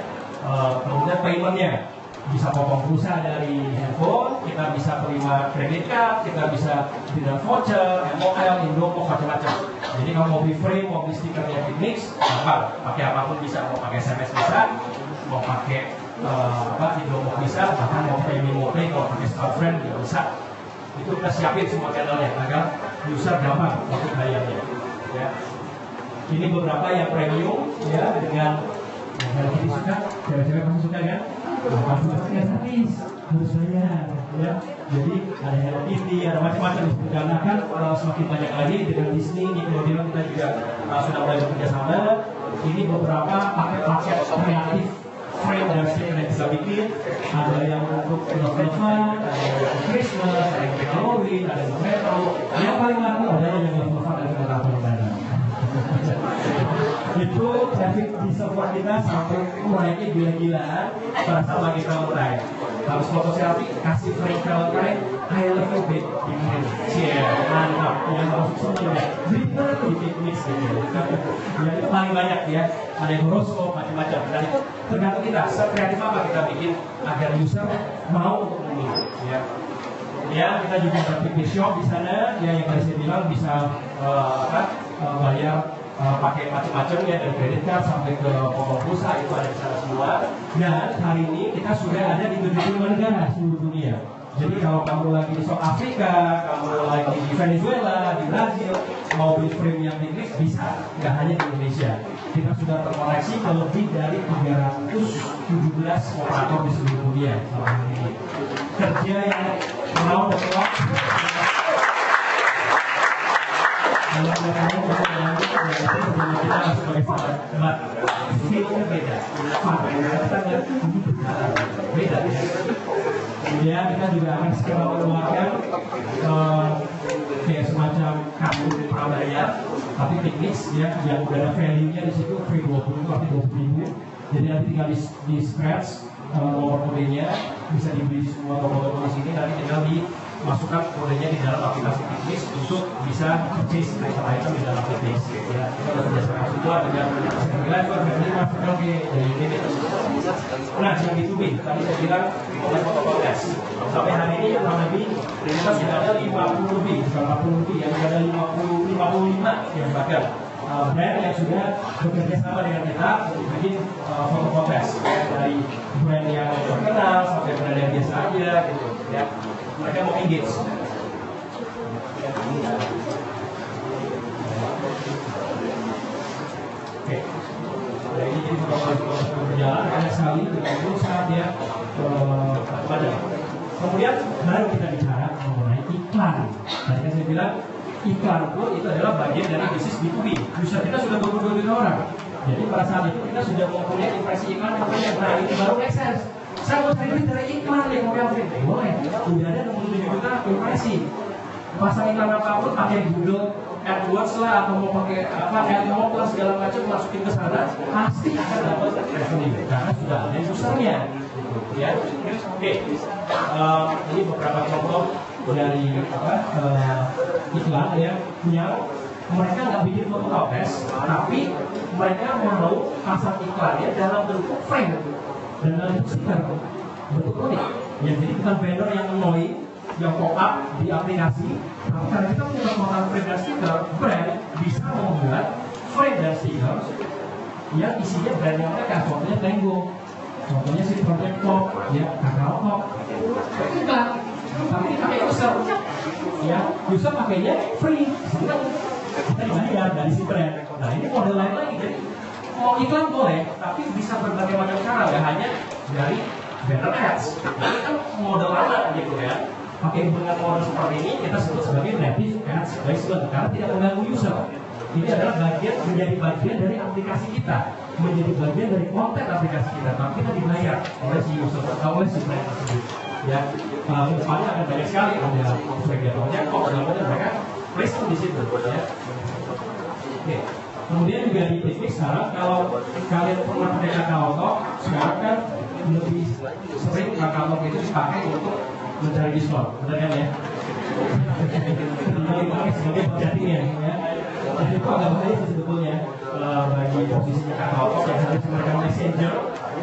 Speaker 2: Kemudian payment-nya bisa potong pulsa dari handphone, kita bisa terima credit card, kita bisa tidak voucher, mobile, Indomaret, macam-macam. Jadi kalau mau beli frame, mau beli stikernya Fitmix, apa? Pakai apapun bisa, mau pakai SMS bisa, mau pakai Indomaret bisa, bahkan mau pay kalau pakai Starfriend juga bisa. Itu kita siapin semua channelnya agar user gampang untuk bayarnya. Ya. Ini beberapa yang premium ya dengan yang kita suka, cewek-cewek masih suka kan? Masih suka gratis, harus bayar ya. Jadi ada Hello Kitty, ada macam-macam karena kan semakin banyak lagi dengan Disney, Nickelodeon kita juga sudah mulai bekerja sama. Ini beberapa paket-paket kreatif frame dan stiker yang kita bikin, ada yang untuk Novel, ada yang untuk Christmas, ada yang untuk Halloween, ada yang untuk Metro. Yang paling laku adalah yang untuk Novel dan Novel Lebaran. Itu traffic di server kita sampai naiknya gila-gilaan pada saat lagi Valentine. Harus foto selfie, kasih frame Valentine, I love you babe mantap ya langsung seneng ya bener tuh di Picnics gitu ya itu paling banyak ya ada yang horoskop macam-macam dan itu tergantung kita sekreatif apa kita bikin agar user mau untuk membeli ya. Ya, kita juga ada PP Shop di sana, ya yang tadi saya bilang bisa bayar pakai macam-macam ya dari credit card sampai ke pokok pulsa itu ada di sana semua. Dan hari ini kita sudah ada di 75 negara seluruh dunia. Jadi kalau kamu lagi di South Afrika, kamu lagi di Venezuela, di Brazil, mau beli premium Picnics bisa, nggak hanya di Indonesia. Kita sudah terkoneksi ke lebih dari 317 operator di seluruh dunia selama ini. Kerja yang mau berkeluar dalam kita sebagai sahabat feelnya beda beda ya. Kemudian kita juga akan segera mengeluarkan kayak semacam kartu prabayar tapi Picnics ya yang udah ada value-nya di situ free 20 tapi 20.000. Jadi nanti tinggal di scratch nomor kodenya bisa dibeli semua toko-toko di sini nanti tinggal dimasukkan kodenya di dalam aplikasi Picnics untuk bisa purchase item-item di dalam Picnics ya. Kita sudah kerjasama semua dengan Sekilas dari masukkan ke dari ini. Nah yang B2B tadi saya bilang foto kontes sampai hari ini kurang lebih kita sudah ada 50 lebih bukan 40 lebih yang ada 55 yang bahkan brand yang sudah bekerja sama dengan kita untuk bikin foto kontes dari brand yang terkenal sampai brand yang biasa aja gitu ya mereka mau engage. Oke, nah ini jadi foto berjalan banyak sekali dengan saat ya pada. Kemudian baru kita bicara mengenai iklan. Tadi kan saya bilang iklan pun itu adalah bagian dari bisnis B2B. User kita sudah 22 juta orang. Jadi pada saat itu kita sudah mempunyai impresi iklan namanya nah itu baru make sense. Saya mau cari duit dari iklan nih, mau Melvin. Boleh, udah ada 67 juta impresi. Pasang iklan apapun pakai Google AdWords lah atau mau pakai AdMob lah segala macam masukin ke sana pasti akan dapat revenue karena sudah ada usernya. Ya, oke. Ini beberapa contoh dari iklan ya yang mereka nggak bikin foto kontes, tapi mereka mau pasang iklannya dalam bentuk frame dan dalam bentuk stiker, bentuk unik. Ya, jadi bukan banner yang annoying, yang pop up di aplikasi, tapi karena kita punya kekuatan frame dan stiker, brand bisa membuat frame dan stiker yang isinya brand yang mereka, contohnya Tango, contohnya si Project Pop, ya Kakao Pop, iklan. Tapi ini pakai user, ya user pakainya free, senang. Kita dibayar dari si brand. Nah ini model lain lagi, jadi mau iklan boleh, tapi bisa berbagai macam cara, nggak hanya dari banner ads. Ini kan model lama gitu ya. Pakai dengan model seperti ini kita sebut sebagai native ads placement karena tidak mengganggu user. Ini adalah menjadi bagian dari aplikasi kita, menjadi bagian dari konten aplikasi kita, tapi kita dibayar oleh si user atau oleh si brand tersebut. Ya, depannya akan banyak sekali ada segmennya kok dalamnya mereka placement di situ. Ya. Oke. Kemudian juga di Picnics sekarang kalau kalian pernah pakai Kakao Talk, sekarang kan lebih sering Kakao Talk itu dipakai untuk mencari diskon, benar kan ya? Dipakai sebagai budgeting ya. Dan itu agak bahaya sebetulnya bagi posisinya Kakao Talk yang harus mereka messenger,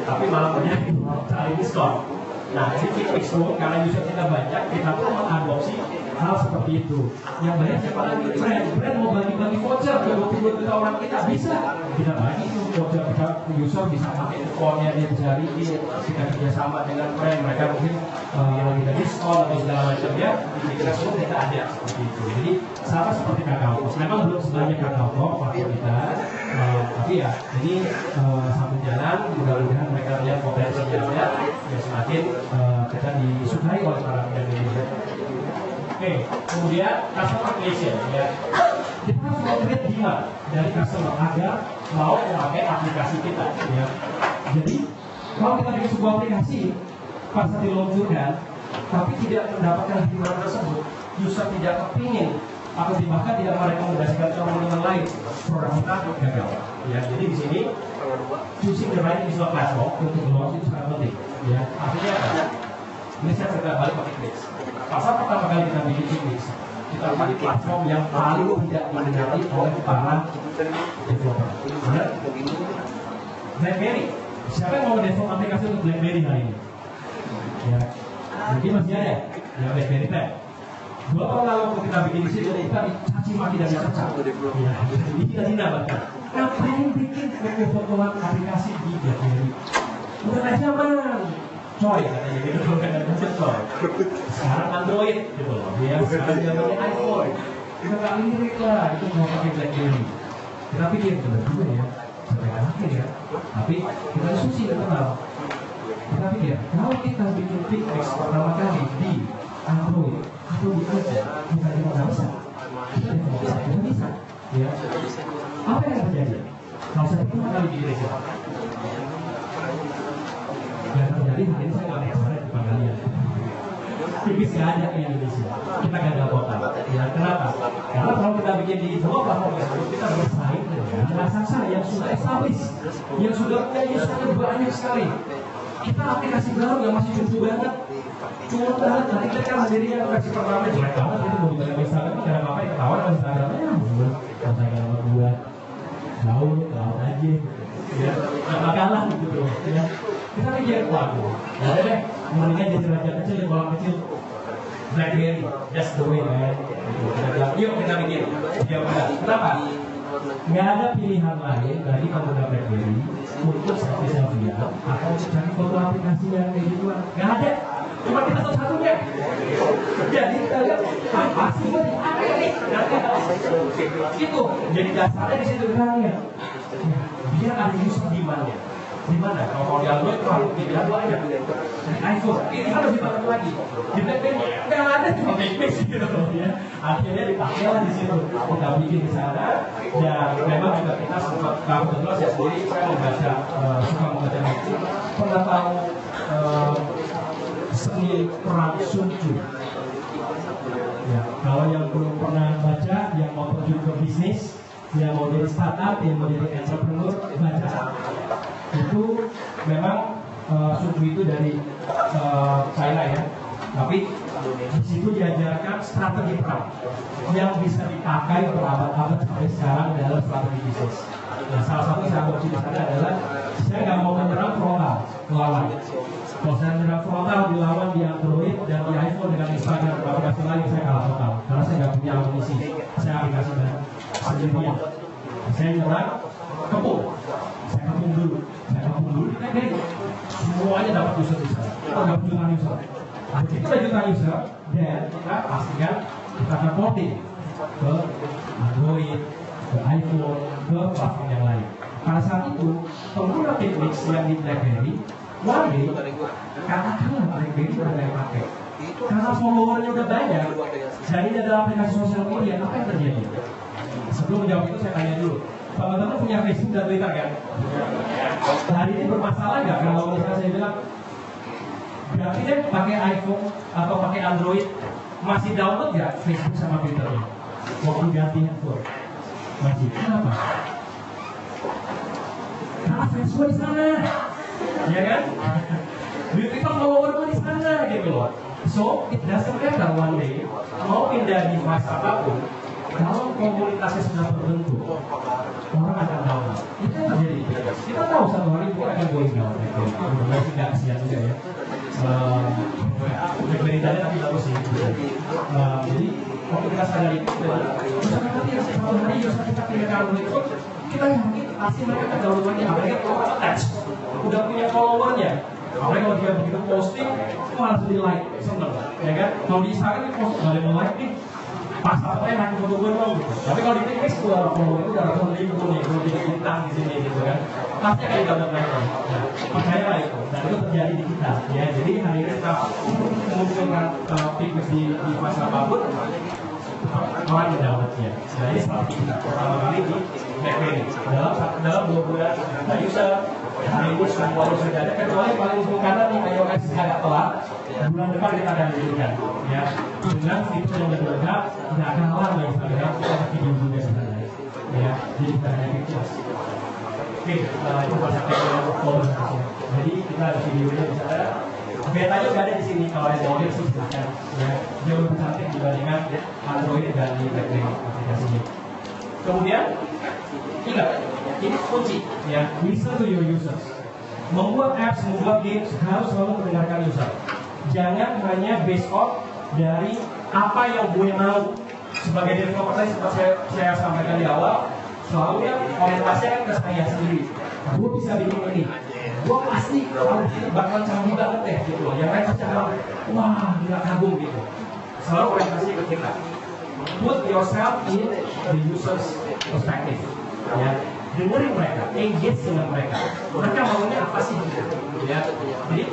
Speaker 2: tapi malah banyak cari diskon. Nah, di Picnics pun karena user kita banyak, kita pun mengadopsi hal seperti itu. Yang banyak siapa lagi? Brand mau bagi-bagi voucher ke 22 juta orang kita bisa. Kita bagi itu voucher kita user bisa pakai kuponnya dia bisa redeem. Kita kerjasama dengan brand mereka mungkin yang lagi ada diskon atau segala macam ya. Kita semua kita ada seperti itu. Jadi sama seperti Kakao Talk. Memang belum sebanyak Kakao Talk waktu kita, tapi ya ini sambil jalan. Mudah-mudahan mereka lihat potensinya ya semakin kita disukai oleh para brand Indonesia. Oke, kemudian customer relation ya. Kita harus melihat demand dari customer agar mau memakai aplikasi kita ya. Jadi kalau kita bikin sebuah aplikasi pas diluncurkan tapi tidak mendapatkan demand tersebut, user tidak kepingin atau bahkan tidak merekomendasikan teman-teman lain, produk kita gagal ya. Jadi di sini choosing the right digital platform untuk launch itu sangat penting ya. Artinya apa? Ini saya cerita balik pakai Twix. Pasal pertama kali kita bikin Twix, kita pakai platform yang paling tidak diminati oleh para developer. Benar? BlackBerry. Siapa yang mau develop aplikasi untuk BlackBerry hari ini? Ya, mungkin masih ada ya BlackBerry Tab. 2 tahun lalu waktu kita bikin di situ, kita dicaci maki dan dicerca. Ya, jadi kita hina bahkan. Ngapain bikin foto-fotoan aplikasi di BlackBerry? Udah naik zaman, coy katanya gitu kan, coy. Sekarang Android gitu loh, dia sekarang zamannya iPhone. Kita nggak lirik lah, itu mau pakai BlackBerry. Kita pikir benar juga ya, sampai akhir ya. Tapi kita diskusi dan kenal. Kita pikir, kalau kita bikin Fix pertama kali di Android atau di iPhone, kita nggak bisa. Kita bisa, ya. Apa yang terjadi? Kalau saya pertama kali di Indonesia, yang terjadi hari ini saya nggak ada di panggilan. Fix nggak ada di Indonesia. Kita gagal total. Ya, kenapa? Karena kalau kita bikin di dua platform tersebut, kita bersaing dengan raksasa yang sudah established, yang sudah punya usernya banyak sekali. Kita aplikasi baru yang masih lucu banget, curut banget. Nanti kita kan sendiri yang versi pertama jelek banget itu mau dibilang Instagram, nggak ada apa-apa ketahuan sama Instagramnya, Instagram buat gaul aja, ya nggak bakalan gitu loh, ya. Kita pikir waduh, ada deh, mendingan jadi raja kecil di kolam kecil. BlackBerry, that's the way man. Kita bilang, yuk kita bikin. Ya udah, kenapa? Nggak ada pilihan lain dari pengguna BlackBerry untuk selfie-selfie atau cari foto aplikasi yang kayak gituan. Nggak ada, cuma kita satu-satunya. Jadi kita lihat apa sih ini? Itu jadi dasarnya di situ kan ya. Biar ada user demand-nya. Di mana? Kalau mau di Android kalau tidak ada aja. Di iPhone ini harus dipakai lagi. Di BlackBerry nggak ada cuma Fix gitu ya. Akhirnya dipakai lah di situ. Kita bikin di sana. Ya memang juga kita sempat kebetulan saya sendiri saya membaca suka membaca buku. Pernah tahu seni perang Sun Tzu. Ya, kalau yang belum pernah baca, yang mau terjun ke bisnis, yang mau jadi startup, yang mau jadi entrepreneur, baca. Itu memang Sun Tzu itu dari China ya, tapi di situ diajarkan strategi perang yang bisa dipakai berabad-abad sampai sekarang dalam strategi bisnis. Nah, salah satu yang saya di sana adalah saya nggak mau menyerang frontal melawan. Kalau saya menyerang frontal dilawan di Android dan di iPhone dengan Instagram aplikasi lain, saya kalah total karena saya nggak punya amunisi. Saya aplikasi sendirian. Saya nyerang kepung. Saya kepung dulu di BlackBerry. Semuanya dapat user di sana. Kita dapat jutaan user. Kita jutaan user dan kita pastikan kita akan porting ke Android, ke iPhone, ke platform yang lain. Pada saat itu pengguna Fix yang di BlackBerry, one day katakanlah BlackBerry udah nggak pakai. Karena followernya udah banyak, jadi ada aplikasi sosial media, apa yang terjadi? Sebelum menjawab itu saya tanya dulu, teman-teman punya Facebook dan Twitter kan? Hari ini bermasalah nggak kalau misalnya saya bilang berarti deh pakai iPhone atau pakai Android masih download nggak Facebook sama Twitternya? Waktu ganti handphone masih. Kenapa? Karena fans gue di sana, ya kan? Di Twitter follower gue di sana gitu loh. So it doesn't matter one day mau pindah device apapun. Kalau komunitasnya sudah terbentuk, orang akan download. Itu yang terjadi. Kita tahu satu hari itu akan going down. Berarti nggak kasihan juga ya. BlackBerry tadi tapi bagus sih. Jadi kalau kita sadari itu, misalkan nanti satu hari kita pindah ke Android itu, kita yakin pasti mereka akan download lagi. Apalagi kalau attach, udah punya followernya. Apalagi kalau dia begitu posting, itu langsung di like, seneng, ya kan? Kalau di Instagram ini post, nggak ada yang like nih. Pas apanya naik foto gue dong gitu. Tapi kalau di Fix gue follow itu udah ratusan ribu nih, gue jadi bintang di sini gitu kan. Pasti akan didapat mereka. Nah, percayalah itu. Dan itu terjadi di kita. Ya, jadi hari ini kita mengumpulkan Fix di masa apapun, orang yang dapatnya. Nah, ini seperti kita pertama kali di BlackBerry. Dalam 2 bulan kita user hari ini semua harus sudah ada. Kecuali paling ujung kanan nih iOS agak telat. Bulan depan kita akan diberikan ya dengan fitur yang berbeda, tidak akan lama Instagram kita ada video juga sebenarnya ya, jadi kita hanya pictures. Oke, itu bahasa teknologi. Jadi kita ada videonya di sana, Betanya udah ada di sini, kalau ada mobil sih silakan. Ya, dia lebih cantik dibandingkan Android dan di BlackBerry aplikasinya. Kemudian ingat, ini kunci ya, listen to your users. Membuat apps, membuat games harus selalu mendengarkan user. Jangan hanya based on dari apa yang gue mau. Sebagai developer saya, seperti saya sampaikan di awal, selalu ya orientasinya kan ke saya sendiri. Gue bisa bikin ini, gue pasti kalau bakal canggih banget deh gitu loh. Yang lain pasti akan wah gila kagum gitu. Selalu orientasi ke kita. Put yourself in the user's perspective. Ya, dengerin mereka, engage dengan mereka. Mereka maunya apa sih? Ya, jadi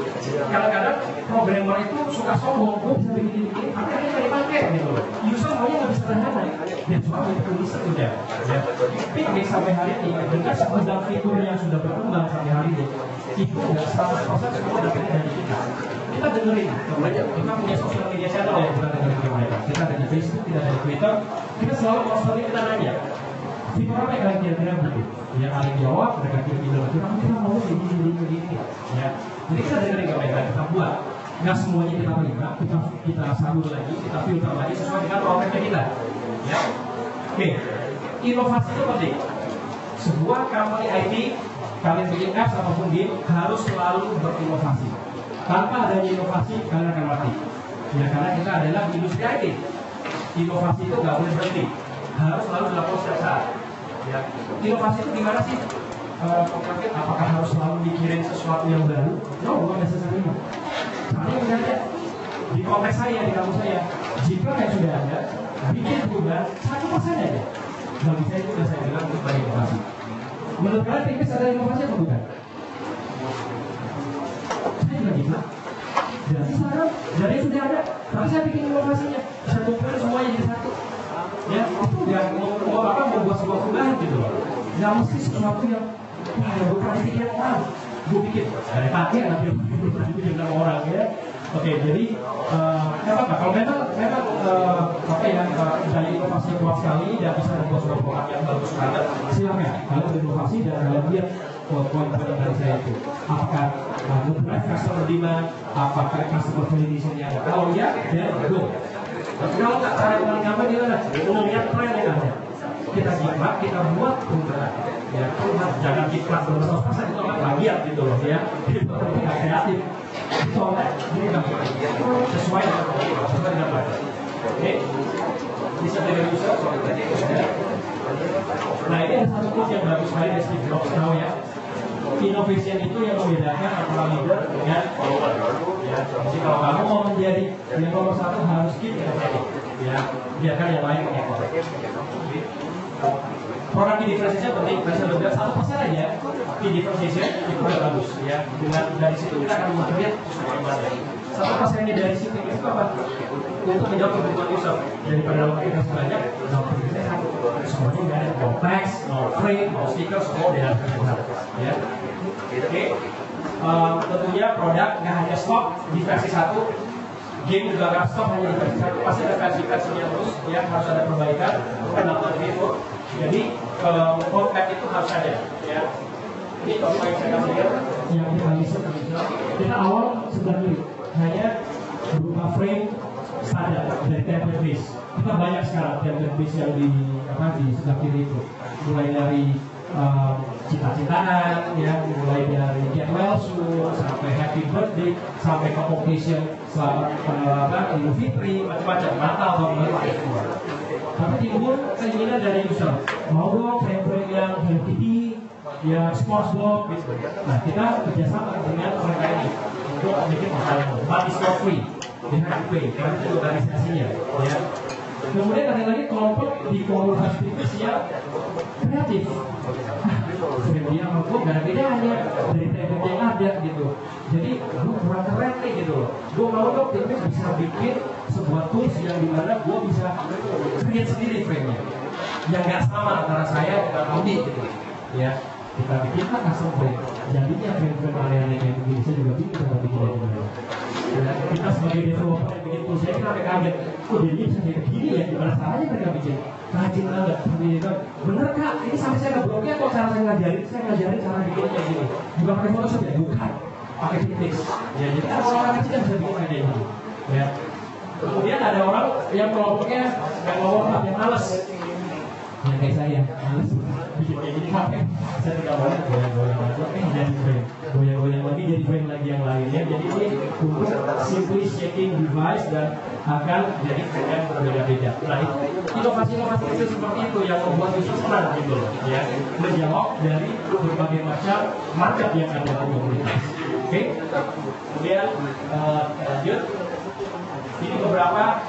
Speaker 2: kadang-kadang programmer itu suka sombong, gue bisa bikin ini, tapi akhirnya nggak dipakai gitu. User maunya nggak bisa sederhana. Dan cuma itu bisa udah. Ya, tapi sampai hari ini dengan segudang fitur yang sudah berkembang sampai hari ini, itu nggak 100% semua dapat dari kita. Kita dengerin mereka. Kita punya sosial media channel ya, kita dengerin mereka. Kita ada di Facebook, kita ada di Twitter. Kita selalu konsultasi, kita nanya. Fitur apa yang kira-kira butuh? Yang ada jawab, mereka kirim kita mau begini. Ya, jadi kita dengerin ke mereka, kita buat. Nggak semuanya kita terima, kita sambung lagi, kita filter lagi sesuai dengan programnya kita. Ya, oke. Inovasi itu penting. Sebuah company IT, kalian bikin apps apapun game harus selalu berinovasi. Tanpa adanya inovasi, kalian akan mati. Ya, karena kita adalah industri IT. Inovasi itu nggak boleh berhenti, harus selalu dilakukan setiap saat. Ya, inovasi itu gimana sih? Apakah harus selalu mikirin sesuatu yang baru? No, bukan necessarily. Caranya udah ada di konteks saya, di kampus saya. Jika yang sudah ada, bikin perubahan 1% aja. Bagi saya itu sudah saya bilang itu sebagai inovasi. Menurut kalian tipis ada inovasi atau bukan? Saya juga gitu. Dan sekarang dari yang sudah ada, tapi saya bikin inovasinya. Saya kumpulin semuanya jadi satu. Ya, itu udah mau apa membuat sebuah perubahan gitu loh. Nggak mesti sesuatu yang gue pernah bikin orang. Gue bikin dari pakai nanti gue pernah bikin sama orang ya. Oke, jadi apa? Kalau memang apa ya dari inovasi kuat sekali dan bisa membuat sebuah produk yang bagus banget, silakan kalau berinovasi dan kalian lihat poin-poin dari saya itu. Apakah drive customer demand, apakah customer validation-nya ada? Kalau ya, then go. Kalau nggak, cara yang paling gampang gimana? Melihat tren yang ada. Kita jiplak, kita buat perubahan. Ya, perubahan. Jangan jiplak berlepas-lepasan itu nggak bagian gitu loh ya. Jadi itu nggak kreatif. Soalnya ini nggak sesuai dengan baca. Oke, bisa dengan user. Nah ini ada satu quote yang bagus sekali dari Steve Jobs tahu ya. Innovation itu yang membedakan antara leader dengan follower. Ya, jadi kalau kamu mau menjadi yang nomor satu harus keep innovating. Ya, biarkan yang lain mengekor. Produk key differentiation penting. Saya sudah bilang 1% aja key differentiation itu udah bagus. Ya, dengan dari situ kita akan melihat sesuatu 1% dari situ itu apa? Untuk menjawab kebutuhan user daripada kita sebanyak semuanya nggak ada kompleks, no frame, no stiker, semua dia ya. Oke, tentunya produk nggak hanya stok di versi 1, game juga nggak stok hanya di versi 1, pasti ada versi-versinya terus, ya harus ada perbaikan, bukan dalam itu. Jadi roadmap itu harus ada, ya. Ini contoh yang saya kasih yang kita lihat, kita awal sebenarnya hanya berupa frame standar dari template base. Kita banyak sekarang template base yang di sebelah kiri itu, mulai dari cita-citaan, ya, mulai dari get well soon sampai happy birthday, sampai ke occasion selamat Idul Fitri, macam-macam, Natal tahun baru ada semua. Tapi timbul keinginan dari user, mau dong frame-frame yang healthy, ya sports block, gitu. Nah kita kerjasama dengan mereka ini untuk bikin makanan, but it's not free. Dengan pay, karena itu organisasinya, ya. Kemudian ada lagi kelompok di komunitas bisnis yang kreatif. Sebenarnya sama gue gak ada bedanya dari template yang ada gitu. Jadi gue kurang keren nih gitu loh. Gue mau dong timnya bisa bikin sebuah tools yang dimana gue bisa create sendiri frame-nya. Yang gak sama antara saya dengan Audi gitu. Ya, kita bikin kan custom frame. Jadinya frame-frame area kayak begini saya juga bikin sama bikin yang gimana. Ya, kita sebagai developer yang bikin toolsnya kita sampai kaget. Oh dia bisa kayak begini ya, gimana caranya mereka bikin? Rajin banget, bener kak, ini sampai saya nggak bloknya kok cara saya ngajarin cara bikin kayak gini. Bukan pakai Photoshop ya, bukan. pakai titik. Ya, jadi orang kecil kan bisa bikin kayak gitu. Ya. Kemudian ada orang yang kelompoknya yang kelompok yang males. Yang kayak saya, males bikin kayak gini pakai. Saya tidak boleh goyang-goyang aja, jadi frame. Goyang-goyang lagi jadi frame lagi yang lainnya. Jadi ini untuk simply shaking device dan akan jadi frame yang berbeda-beda. Nah, inovasi-inovasi kecil seperti itu yang membuat user senang gitu loh, ya, menjawab dari berbagai macam market yang ada di komunitas. Oke, kemudian lanjut. Ini beberapa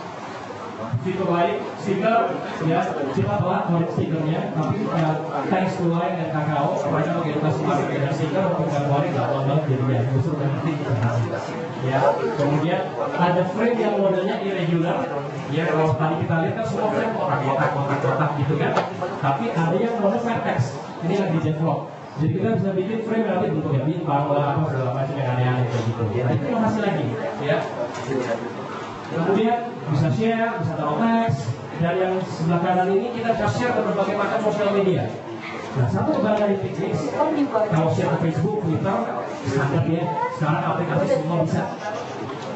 Speaker 2: fitur lain, stiker, ya, kita telah menulis stikernya, tapi thanks to Line dan Kakao, mereka mengedukasi kita dengan stiker untuk gambarnya gampang banget jadinya, justru nanti ya. Kemudian ada frame yang modelnya irregular, ya, kalau tadi kita lihat kan semua frame kotak-kotak gitu kan, tapi ada yang model vertex, ini yang di develop. Jadi kita bisa bikin frame yang nanti bentuknya bintang lah, apa segala macam yang aneh-aneh kayak gitu. Nah, itu masih lagi, ya. Kemudian bisa share, bisa taruh teks, dan yang sebelah kanan ini kita bisa share ke berbagai macam sosial media. Nah, satu kebanggaan dari Pixix, kalau share ke Facebook, Twitter, standar ya, sekarang aplikasi semua bisa.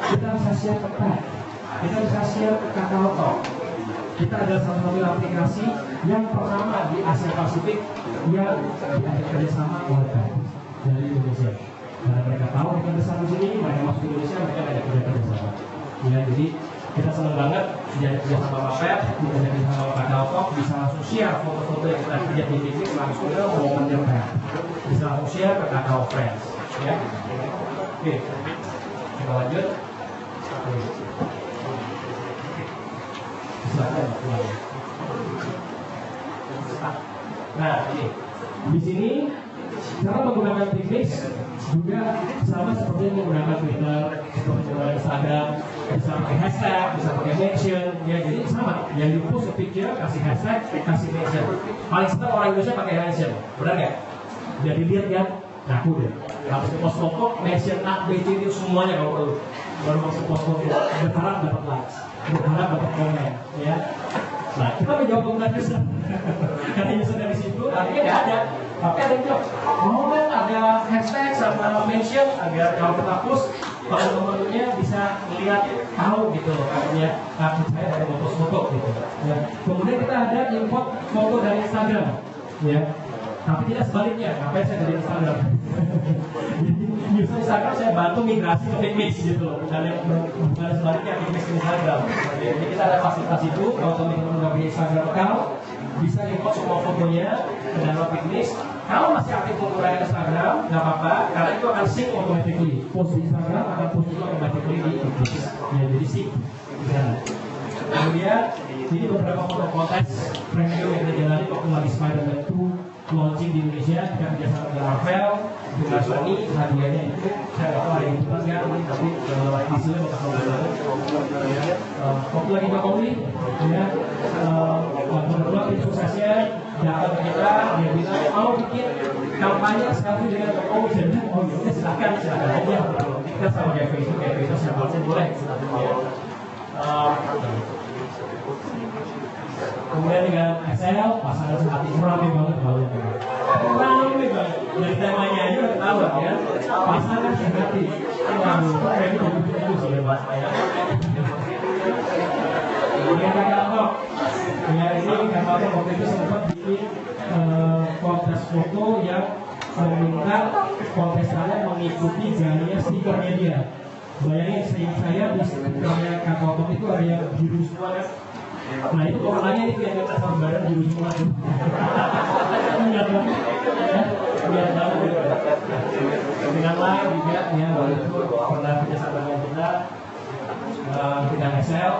Speaker 2: Kita bisa share ke Tag, kita bisa share ke Kakao Talk. Kita ada salah satu aplikasi yang pertama di Asia Pasifik yang diajak kerjasama oleh Tag dari Indonesia. Karena mereka tahu kita besar di sini, mereka masuk ke Indonesia, mereka ada kerjasama. Ya, jadi kita senang banget jadi kerja sama Mapet, kita jadi sama Kakao Talk, bisa langsung share foto-foto yang kita kerja di Pixix langsung ke momen Pet, bisa langsung share ke Kakao Friends, ya. Oke, kita lanjut. Silakan. Nah, ini di sini cara menggunakan Pixix juga sama seperti menggunakan Twitter, seperti menggunakan Instagram, bisa pakai hashtag, bisa pakai mention, ya, jadi sama. Yang di post picture kasih hashtag, kasih mention. Paling senang orang Indonesia pakai mention, benar nggak? Jadi lihat ya, ngaku deh. Habis di post foto, mention A, B, C itu semuanya kalau perlu. Baru masuk post foto, berharap dapat likes, berharap dapat komen, ya. Nah, kita menjawab kebutuhan user. Karena user dari situ, artinya nggak ada. Tapi ada yang bilang, mau kan ada hashtag sama mention agar kalau kita post, teman-temannya bisa melihat, tahu gitu loh, artinya akun saya ada foto-foto gitu. Ya. Kemudian kita ada import foto dari Instagram, ya. Tapi tidak sebaliknya, ngapain saya dari Instagram? Jadi user Instagram saya bantu migrasi ke Pixix gitu loh, bukan sebaliknya Pixix ke Instagram. Jadi kita ada fasilitas itu, kalau teman-teman nggak punya Instagram account, bisa import semua fotonya ke dalam Pixix. Kalau masih aktif menggunakan Instagram, nggak apa-apa, karena itu akan sync automatically. Post di Instagram akan post juga automatically di Pixix. Ya, jadi sync. Kemudian ini beberapa foto kontes premium yang kita jalani waktu lagi Spider-Man 2 launching di Indonesia. Kita kerjasama dengan Marvel, dengan Sony. Hadiahnya itu saya nggak tahu ada yang jelas nggak, tapi hasilnya bakal banget. Waktu lagi Jokowi, ya, kebetulan tim suksesnya datang ke kita, dia bilang mau bikin kampanye selfie dengan Jokowi. Jadi oh ya silakan aja. Kita sama kayak Facebook siapa saja boleh. Kemudian dengan Excel, pasangan sehati rame banget baunya. Rame banget. Dari temanya aja udah ketahuan ya. Pasangan sehati. Waduh, kayaknya jadi begitu sih bahas saya. Kemudian Kakao. Ya, ini Kakao waktu itu sempat bikin kontes foto yang meminta kontestannya mengikuti gaya stikernya dia. Bayangin seingat saya di stikernya Kakao itu ada yang biru semua kan. Nah itu orangnya ini yang kita sama badan biru semua tuh. Lihat banget, lihat banget. Dengan lain juga ya, waktu itu pernah kerjasama dengan kita Excel.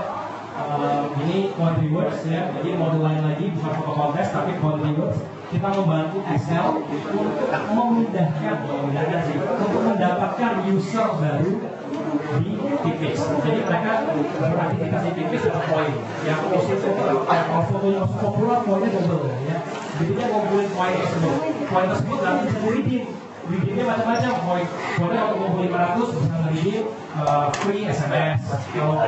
Speaker 2: Ini Country Words ya, jadi model lain lagi bukan foto kontes tapi Country Words. Kita membantu Excel untuk memudahkan sih, untuk mendapatkan user baru di Pixix. Jadi mereka beraktivitas di Pixix ada poin. Yang positif kalau fotonya masuk populer, poinnya double ya. Jadi dia ngumpulin poin tersebut. Poin tersebut nanti bisa di-redeem. Redeemnya macam-macam. Poinnya kalau ngumpulin 500 bisa nge-redeem free SMS. Kalau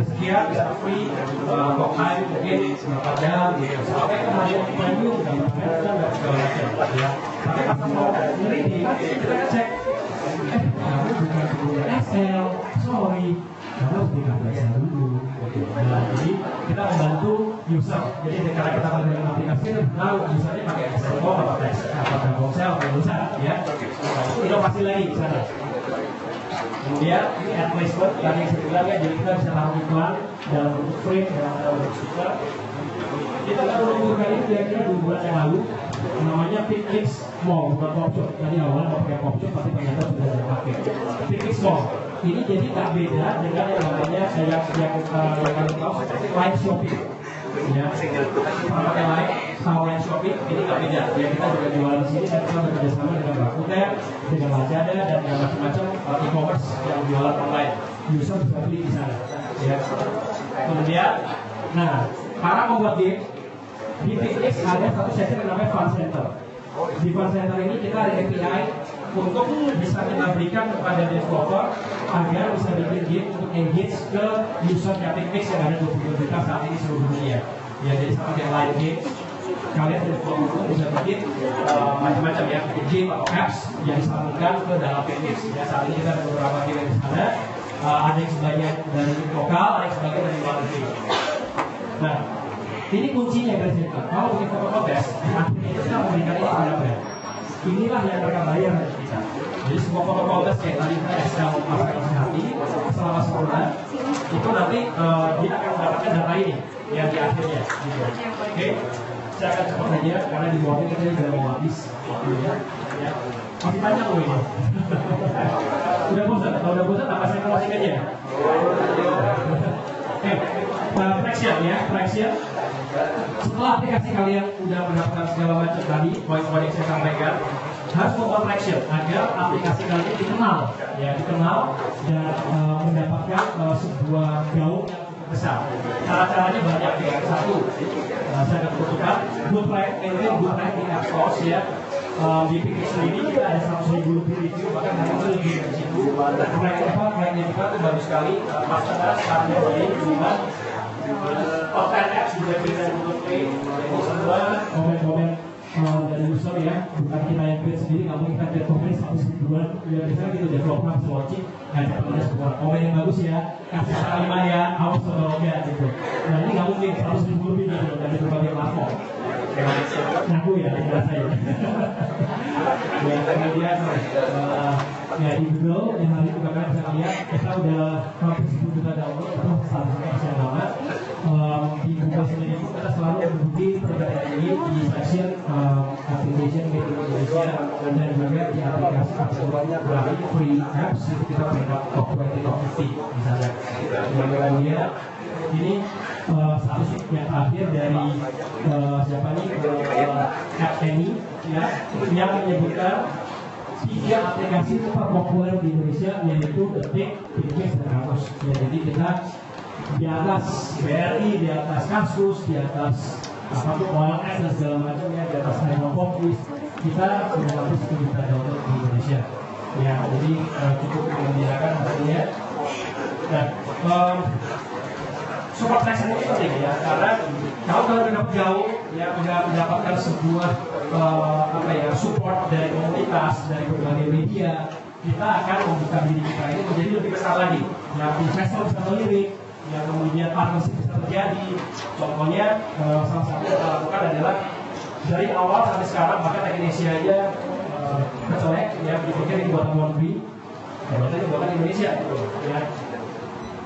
Speaker 2: sekian bisa free talk time mungkin berapa jam gitu. Sampai kemudian premium dan segala macam ya. Tapi pas mau nge-redeem kita cek kamu bukan pengguna Excel, sorry, kamu harus dikasih Excel dulu. Nah, jadi kita membantu user. Jadi karena kita menggunakan aplikasi kita tahu usernya pakai Excel atau pakai Excel atau tulisan, ya. Nah, itu inovasi lagi di sana. Kemudian ini ad placement tadi yang saya bilang ya, jadi kita bisa taruh iklan dalam bentuk frame, dalam bentuk stiker. Kita baru menunjukkan ini kira-kira 2 bulan yang lalu, namanya Picnic Mall, bukan pop shop. Tadi awalnya mau pakai pop shop, tapi ternyata sudah ada pakai Picnic Mall. Ini jadi tak beda dengan yang namanya yang kalian tahu live shopping. Ya, pakai live sama live shopping ini tak beda. Ya, kita juga jualan di sini dan kita bekerja sama dengan Rakuten, dengan Lazada dan macam-macam e-commerce yang jualan online. User bisa beli di sana. Ya. Kemudian, nah, para pembuat game di Picnic ada satu sesi yang namanya Fun Center. Di Fun Center ini kita ada API untuk bisa kita berikan kepada developer agar bisa bikin game untuk engage ke usernya Picnic yang ada 20 juta saat ini seluruh dunia. Ya, jadi seperti live game, kalian developer bisa bikin macam-macam ya, bikin game atau apps yang disambungkan ke dalam Picnic. Ya, saat ini kita ada beberapa game di sana. Ada yang sebagian dari lokal, ada yang sebagian dari luar negeri. Nah, ini kuncinya guys. Kalau bikin foto kontes, akhirnya kita memberikan ini kepada brand. Inilah yang mereka bayar dari kita. Jadi semua foto kontes kayak tadi kita Excel aplikasi hati selama sebulan, itu nanti dia akan mendapatkan data ini yang di akhirnya. Gitu. Oke, saya akan cepat aja karena di bawah ini kita sudah mau habis waktunya. Ya. Masih panjang loh ini. Udah bosan? Kalau udah bosan, apa saya closing aja? Oke, traction ya, traction. Setelah aplikasi kalian udah mendapatkan segala macam tadi, poin-poin yang saya sampaikan, harus membuat traction agar aplikasi kalian dikenal, ya dikenal dan mendapatkan sebuah gaung yang besar. Cara-caranya banyak ya. Satu, saya akan tunjukkan good rank di App Store ya. Di Picnic sendiri kita ada 100.000 lebih review, bahkan hari ini lebih dari situ. Ranknya kita tuh bagus sekali. Masalah sekarang dari cuma top 10 apps juga bisa untuk play. Jadi semua komen-komen dari user ya, bukan kita yang create sendiri, nggak mungkin kita create komen 100.000-an. Ya biasanya gitu, developer bisa watching, ngajak ada sebuah komen yang bagus ya, kasih kalimat ya, awas sebenarnya gitu. Nah ini nggak mungkin 100.000 lebih gitu dari berbagai platform. Ngaku ya, tidak saya. Ya kemudian ya di Google yang hari juga kan bisa lihat kita udah hampir 10 juta download, itu satu yang lama. Di Google sendiri itu kita selalu menguji perbedaan ini di section application di Indonesia dan juga di aplikasi dari free apps itu kita peringkat top 20 top 50 misalnya. Kemudian ini satu yang terakhir dari siapa nih App Any ya yang menyebutkan 3 aplikasi terpopuler di Indonesia yaitu Detik, Picnic, dan Kamus. Ya, jadi kita di atas BRI, di atas kasus, di atas apa tuh OLX dan segala macam ya, di atas Fokus kita sudah habis 10 juta download di Indonesia. Ya, jadi cukup menggembirakan hasilnya. Dan support traction itu penting ya, karena kalau kalian dapat jauh ya mendapatkan sebuah support dari komunitas, dari berbagai media, kita akan membuka diri kita ini menjadi lebih besar lagi. Ya, investor bisa melirik, ya kemudian partnership bisa terjadi. Contohnya salah satu yang kita lakukan adalah dari awal sampai sekarang bahkan Indonesia aja kecolek ya berpikir ini buatan luar negeri, ternyata ini buatan Indonesia ya.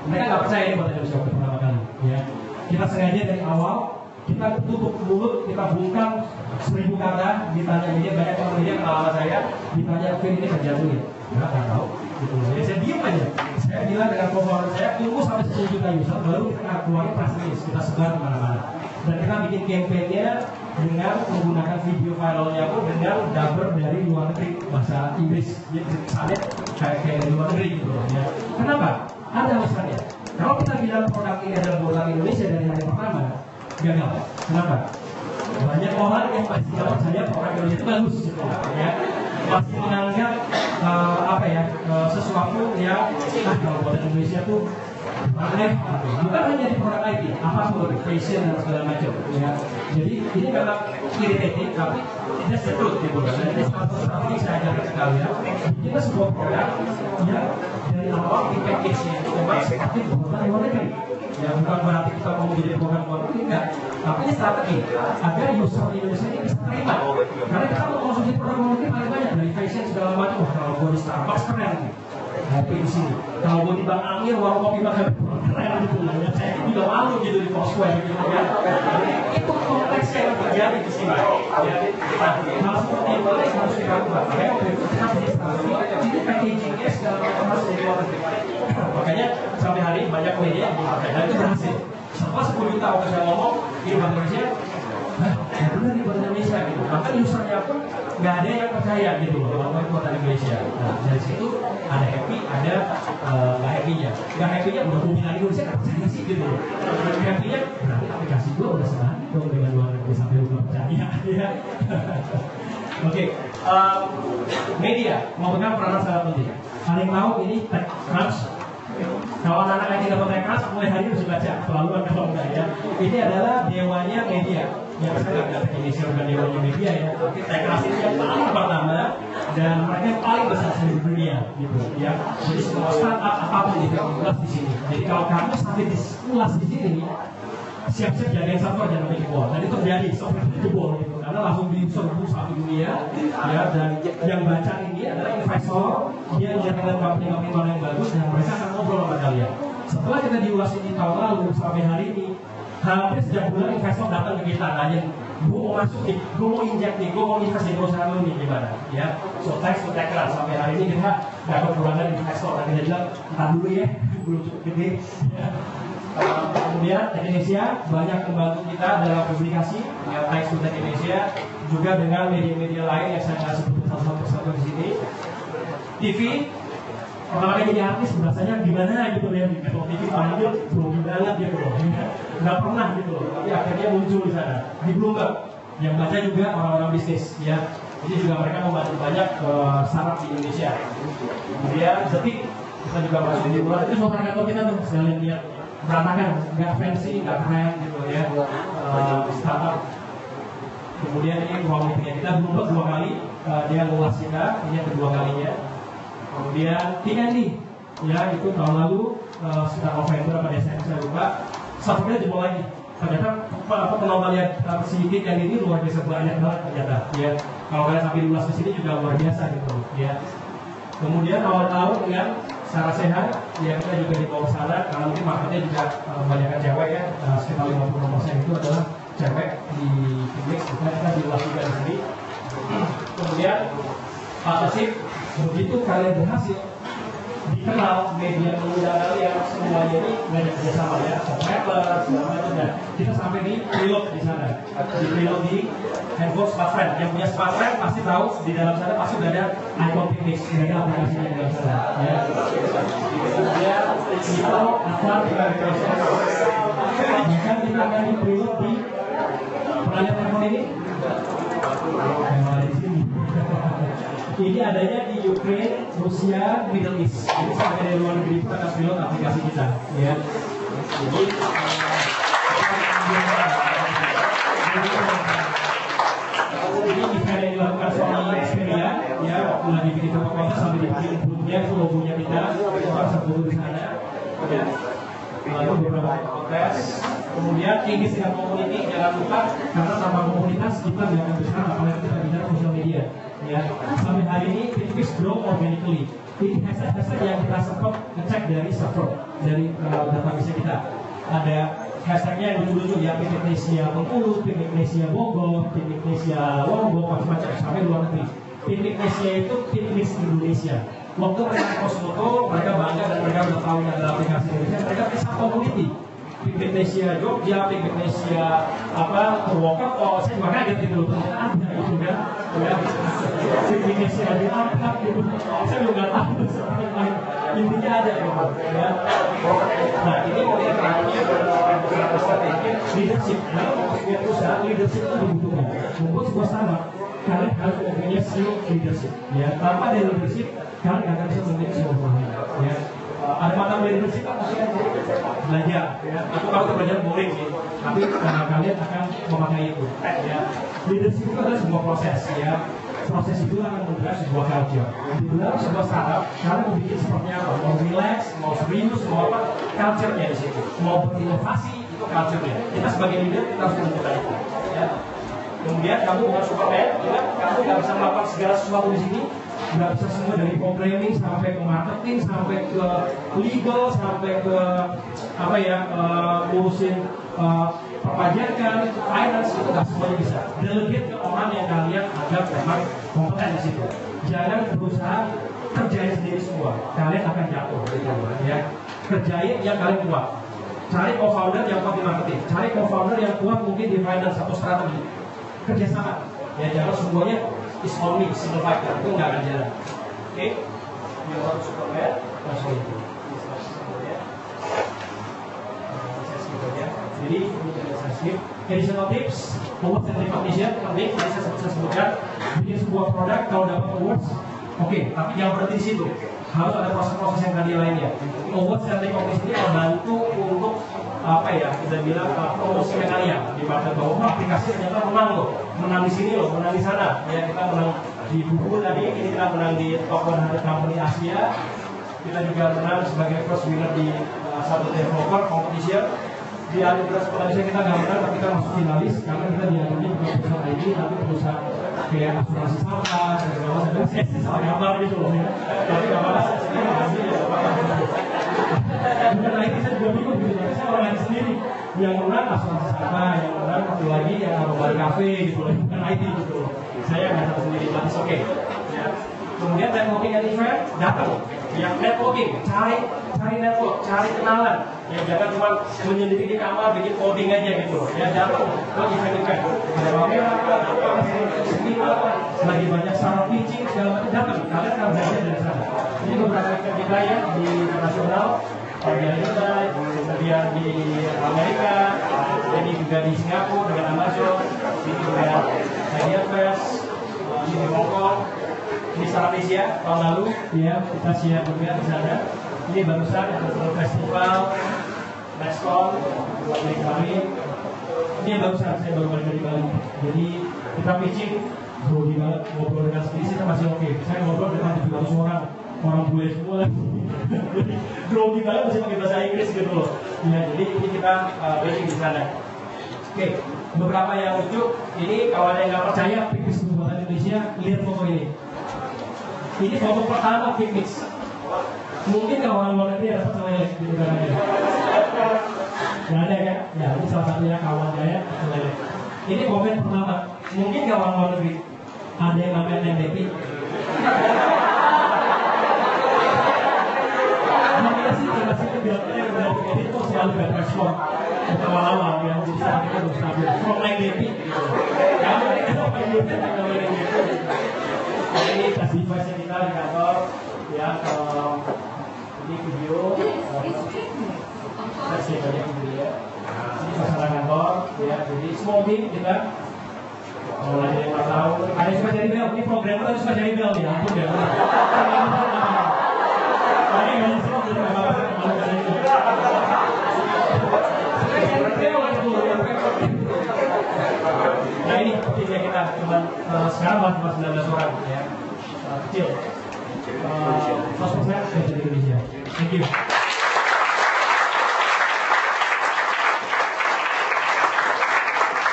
Speaker 2: Mereka nggak percaya ini buatan Indonesia untuk pertama kali ya. Kita sengaja dari awal kita tutup mulut, kita bungkam 1000 kata, ditanya media, banyak orang media kenal sama saya, ditanya film ini kerja dulu ya, nggak tahu gitu. Jadi saya diam aja, saya bilang dengan performa saya tunggu sampai 10 juta user baru kita keluarin press release, kita sebar kemana-mana dan kita bikin campaign-nya dengan menggunakan video viralnya pun dengan dubber dari luar negeri bahasa Inggris, jadi misalnya kayak dari luar negeri gitu ya. Kenapa? Ada alasannya. Kalau kita bilang produk ini adalah buatan Indonesia dari hari pertama, gagal. Kenapa? Banyak orang yang masih tidak percaya produk Indonesia itu bagus, gitu, ya. Masih menganggap sesuatu yang kalau buatan Indonesia tuh bukan hanya di produk IT, apapun fashion dan segala macam. Ya. Jadi ini memang irritating, tapi that's the truth gitu. Dan ini salah satu strategi saya ajarkan ke kalian. Kita sebuah produk yang dari awal di package-nya memang seperti buatan luar negeri. Ya bukan berarti kita mau menjadi program luar negeri, enggak. Tapi ini strategi agar user Indonesia ini bisa terima. Karena kita mau konsumsi produk luar negeri paling banyak dari fashion segala macam. Kalau gue di Starbucks keren. Happy di sini. Kalau gue di Bang Amir, warung kopi Bang Amir keren gitu lah. Ya. Saya juga malu gitu di Foursquare gitu kan. Itu konteksnya yang terjadi di sini. Ya. Hal seperti itu harus dilakukan. Makanya waktu itu kita berdiskusi, ini packagingnya segala macam harus dari luar negeri. Makanya sampai hari ini banyak media yang dipakai dan itu berhasil. Setelah 10 juta waktu saya ngomong di Indonesia, benar di Indonesia gitu. Bahkan usernya pun nggak ada yang percaya gitu loh kalau itu buatan Indonesia. Nah dari situ ada happy, ada nggak happy-nya. Nggak happy-nya udah mau bilang Indonesia nggak percaya sih gitu loh. Happy-nya berarti aplikasi gue udah senang dong dengan luar negeri sampai udah percaya. Ya. Oke, media memegang peranan sangat penting. Paling tahu ini TechCrunch. Kalau anak-anak yang dapat TechCrunch, mulai hari ini harus baca selaluan kalau enggak ya. Ini adalah dewanya media. Yang saya nggak kata Indonesia bukan dewanya media ya, tapi TechCrunch ini yang paling pertama dan mereka yang paling besar di dunia gitu ya. Jadi semua startup apapun itu ulas di sini. Jadi kalau kamu sampai ulas di sini, siap-siap jagain server jangan sampai jebol. Dan itu terjadi software jebol gitu karena langsung diserbu satu dunia ya. Dan yang baca ini adalah investor, dia lihat company-company mana yang bagus dan mereka akan ngobrol sama kalian. Setelah kita diulas ini tahun lalu sampai hari ini, hampir setiap bulan investor datang ke kita nanya, gue mau masuk nih, gue mau injek nih, gue mau invest di perusahaan lu nih gimana ya. So thanks to TechCrunch sampai hari ini kita dapat kekurangan investor dan kita bilang entar dulu ya, belum cukup gede ya. Kemudian Indonesia banyak membantu kita dalam publikasi ya, thanks to Indonesia juga dengan media-media lain yang saya nggak sebut satu-satu di sini. TV kalau jadi artis rasanya gimana gitu ya, di TV panggil grogi banget gitu loh, nggak pernah gitu loh, tapi akhirnya muncul di sana. Di Bloomberg yang baca juga orang-orang bisnis ya, jadi juga mereka membantu banyak startup di Indonesia. Kemudian Detik kita juga masuk di luar, itu software kantor kita tuh sekalian lihat berantakan, nggak fancy, nggak keren gitu ya, startup. Kemudian ini ruang meetingnya kita Bloomberg 2 kali, dia ngulas kita, ini yang kedua kalinya. Kemudian TND, ya itu tahun lalu sekitar November atau Desember saya lupa, software jebol lagi. Ternyata penonton lihat si TND ini luar biasa banyak banget ternyata. Ya kalau kalian sampai luas di sini juga luar biasa gitu. Ya. Kemudian awal tahun dengan secara sehat, ya kita juga di bawah sana karena mungkin marketnya juga banyakkan cewek ya, sekitar 50% itu adalah cewek di Phoenix, kita diulas juga di sini. Kemudian partnership, begitu kalian berhasil dikenal media mengundang kalian semuanya ini banyak kerjasama ya, Apple segala macam dan kita sampai di Preload di sana, di Preload di handphone smartphone. Yang punya smartphone pasti tahu di dalam sana pasti sudah ada icon Phoenix, sudah ada aplikasinya di dalam sana. Ya. Kemudian itu akan kita proses. Bahkan kita akan di Preload di peralihan handphone ini. Di sini. Ini adanya di Ukraine, Rusia, Middle East. Ini sampai dari luar negeri kita akan pilot aplikasi kita, ya. Jadi ini event yang dilakukan Sony Xperia, ya, waktu lagi bikin foto sampai dibikin booth-nya itu logonya kita bisa foto di sana. Lalu beberapa kontes. Kemudian ini dengan community jangan lupa karena tanpa komunitas kita nggak akan besar apalagi kita bicara sosial media. Ya, sampai hari ini Pinterest grow organically. Ini hashtag yang kita sempat ngecek dari server, dari database kita. Ada hashtagnya yang lucu-lucu ya, Pinterestnya Bengkulu, Pinterestnya Bogor, Pinterestnya Lombok, macam-macam sampai luar negeri. Pinterestnya itu Pinterest Indonesia. Waktu mereka post foto, mereka bangga dan mereka udah tahu ada aplikasi Indonesia. Mereka bisa community. Pinterestnya Jogja, Pinterestnya apa Purwokerto, saya juga kaget gitu loh, ternyata ada gitu kan. Pinterestnya diangkat gitu, saya juga nggak tahu intinya ada gitu ya. Nah ini mungkin terakhirnya beberapa strategi leadership. Nah untuk perusahaan leadership itu dibutuhkan. Membuat sebuah startup kalian harus mempunyai skill leadership. Ya tanpa ada leadership kalian nggak akan bisa memiliki sebuah perusahaan. Ya ada mata leadership kan maksudnya belajar, ya. Aku tahu itu belajar boring sih, tapi kalian akan memakai itu. Ya. Leadership itu adalah sebuah proses, ya. Proses itu akan membentuk sebuah culture. Di dalam sebuah startup, kalian mau bikin seperti apa? Mau relax, mau serius, mau apa? Culture-nya di situ. Mau berinovasi, itu culture-nya. Kita sebagai leader kita harus menentukan itu. Ya. Kemudian kamu bukan Superman, ya. Kamu nggak bisa melakukan segala sesuatu di sini. Nggak bisa semua dari programming sampai ke marketing, sampai ke legal, sampai ke apa ya, ngurusin perpajakan, finance, itu nggak semuanya bisa. Delegate ke orang yang kalian anggap memang kompeten di situ. Jangan berusaha kerjain sendiri semua, kalian akan jatuh. Ya. Kerjain yang kalian kuat. Cari co-founder yang kuat di marketing, cari co-founder yang kuat mungkin di finance atau strategi. Kerjasama. Ya jangan semuanya is only single factor, itu nggak akan jalan. Oke, yang harus Superman, langsung itu. Jadi ini saya skip. Additional tips, awards and recognition penting. Tadi saya sebutkan, bikin sebuah produk kalau dapat awards, oke, tapi jangan berhenti di situ. Harus ada proses-proses yang tadi lainnya. Awards dan recognition ini membantu untuk apa ya, kita bilang promosi kalian di market bahwa aplikasi ternyata menang loh, menang di sini loh, menang di sana. Ya kita menang di buku tadi, ini kita menang di top 100 company Asia. Kita juga menang sebagai first winner di satu developer competition. Di Universitas Indonesia kita nggak menang, tapi kita masuk finalis karena kita diadunya bukan perusahaan IT, tapi perusahaan kayak asuransi sampah dan segala macam. Saya salah gambar gitu loh ya. Tapi nggak apa-apa, saya sendiri hasil ya apa-apa. Bukan IT, saya juga bingung gitu. Saya orang lain sendiri yang menang asuransi sampah, yang menang satu lagi yang Bali Cafe gitu loh, bukan IT gitu loh. Saya nggak tahu sendiri, tapi oke. Ya. Kemudian networking and event datang. Yang networking, cari network, cari kenalan. Ya jangan cuma menyendiri di kamar bikin coding aja gitu. Ya datang ke event-event. Lagi banyak saran pitching segala macam, datang. Kalian akan belajar dari sana. Ini beberapa event kita ya di internasional, di Amerika, kemudian di Amerika, ini juga di Singapura dengan Amazon, ini juga Media Fest, ini di Hong Kong. Di Asia tahun lalu ya kita siap juga di sana. Ini barusan untuk festival Respon buat kemarin. Ini yang barusan saya baru balik dari Bali. Jadi kita pitching grogi banget, ngobrol dengan sendiri kita masih oke. Saya ngobrol dengan 700 orang bule semua lagi. Grogi banget masih pakai bahasa Inggris gitu loh. Ya jadi ini kita pitching di sana. Oke, beberapa yang lucu. Ini kalau ada yang nggak percaya Picmix Buatan Indonesia, lihat foto ini. Ini foto pertama Picmix. Mungkin kawan luar negeri ada pecelele di negara ini. Nggak ada kan? Ya, ini salah satunya kawan saya pecelele. Ini komen pertama. Mungkin kawan luar negeri ada yang namanya Neng Depi. Kita sih biasanya udah edit tuh selalu bad respon. Awal-awal yang jadi saat itu harus stabil. From Neng Depi. Kamu ini kenapa ini namanya Neng Depi? Ini tes device kita di kantor ya. Ini video kasih banyak video. Ini suasana kantor ya. Jadi small team kita mulai dari 4 tahun. Ada yang suka cari bel. Ini programmer tapi suka cari bel ya. Ampun ya. Ini banyak semua jadi apa-apa. Nah ini timnya kita cuma sekarang cuma 19 orang ya, kecil. 100% dari Indonesia. Thank you.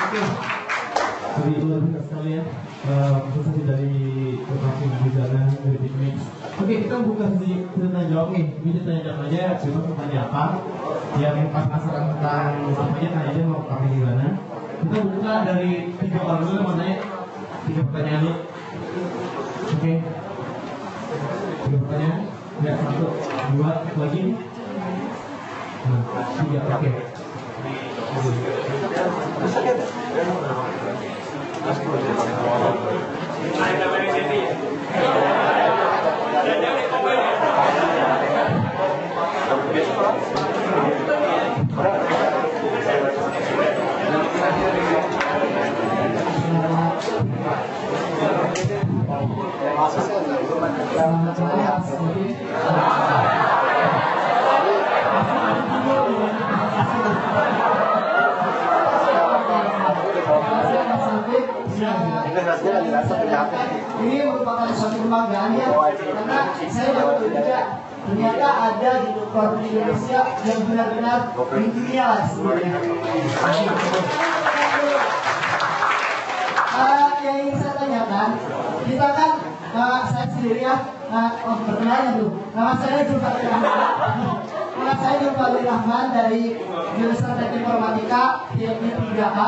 Speaker 2: Oke. Jadi itu luar sekali ya. Khususnya dari lokasi kebijakan dari Picmix. Oke, kita buka sesi tanya jawab nih. Ini tanya jawab aja. Coba bertanya apa? Yang pas penasaran tentang namanya tanya aja mau pakai di mana. Kita buka dari 3 orang dulu, maknanya 3 pertanyaan dulu. Oke. 3 pertanyaan. Ya, 1, 2, lagi. 3, oke.
Speaker 3: Ini merupakan suatu kebanggaan ya, karena saya baru bekerja. Ternyata ada di korupsi Indonesia yang benar-benar di dunia lah sebenarnya. Yang ingin saya tanyakan, kita kan saya sendiri ya, perkenalan dulu. Nama saya Zulfadli Rahman. Nama saya Zulfadli Rahman dari jurusan Teknik Informatika TMI 3H.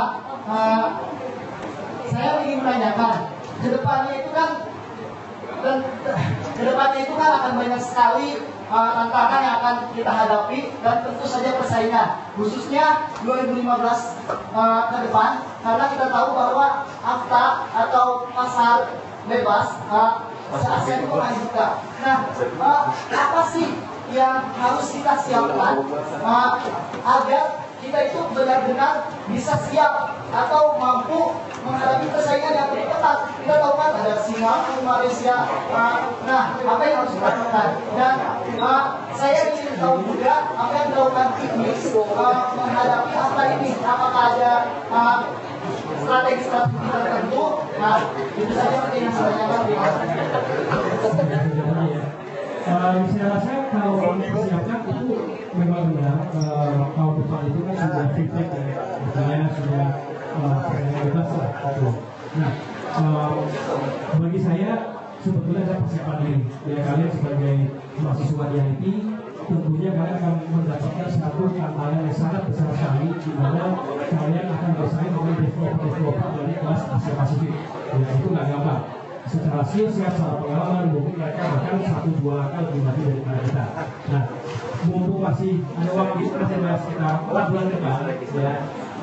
Speaker 3: Saya ingin menanyakan, kedepannya itu kan akan banyak sekali tantangan yang akan kita hadapi dan tentu saja persaingan, khususnya 2015 ke depan, karena kita tahu bahwa AFTA atau pasar bebas se-ASEAN itu akan dibuka. Nah, apa sih yang harus kita siapkan agar kita itu benar-benar bisa siap atau mampu menghadapi persaingan yang lebih ketat? Kita tahu kan ada Singapura, Malaysia. Nah, apa yang harus kita lakukan? Dan saya ingin tahu juga apa yang dilakukan Pikmix menghadapi apa ini. Apakah ada strategi-strategi tertentu? Nah, itu saja yang saya tanyakan.
Speaker 2: Saya rasa kalau dipersiapkan itu memang benar. Tahun depan itu kan sudah feedback ya, misalnya sudah bebas lah. Nah, bagi saya sebetulnya ada persiapan diri. Ya, kalian sebagai mahasiswa di IT, tentunya kalian akan mendapatkan satu tantangan yang sangat besar sekali, di mana kalian akan bersaing dengan developer dari kelas Asia Pasifik. Ya, itu nggak gampang. Secara skill, secara pengalaman, mungkin mereka bahkan 1-2 kali lebih maju daripada kita. Nah, mumpung masih ada waktu, masih ada sekitar 4 bulan depan, ya,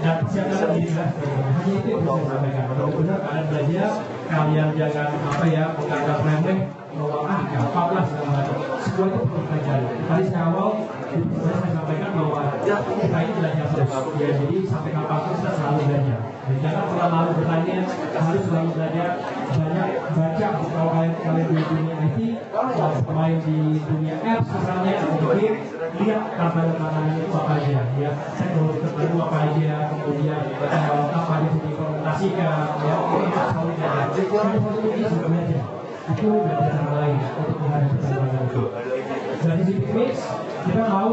Speaker 2: dan persiapkan diri kita. Hanya itu yang bisa saya sampaikan. Benar-benar kalian belajar, kalian jangan menganggap remeh bahwa gampang lah segala macam. Semua itu perlu dipelajari. Tadi saya awal, saya sampaikan bahwa kita ini belajar terus. Ya, jadi sampai kapan pun kita selalu belajar. Dan jangan pernah malu bertanya, harus selalu belajar, banyak baca. Kalau kalian di dunia IT, bermain di dunia apps misalnya, mungkin lihat tantangan-tantangan itu apa aja. Ya, saya perlu ketemu apa aja, kemudian apa aja yang diimplementasikan. Ya, ini selalu belajar. Kalau ini sebenarnya itu ada cara lain untuk menghadapi tantangan itu. Dari sisi Pikmix, kita tahu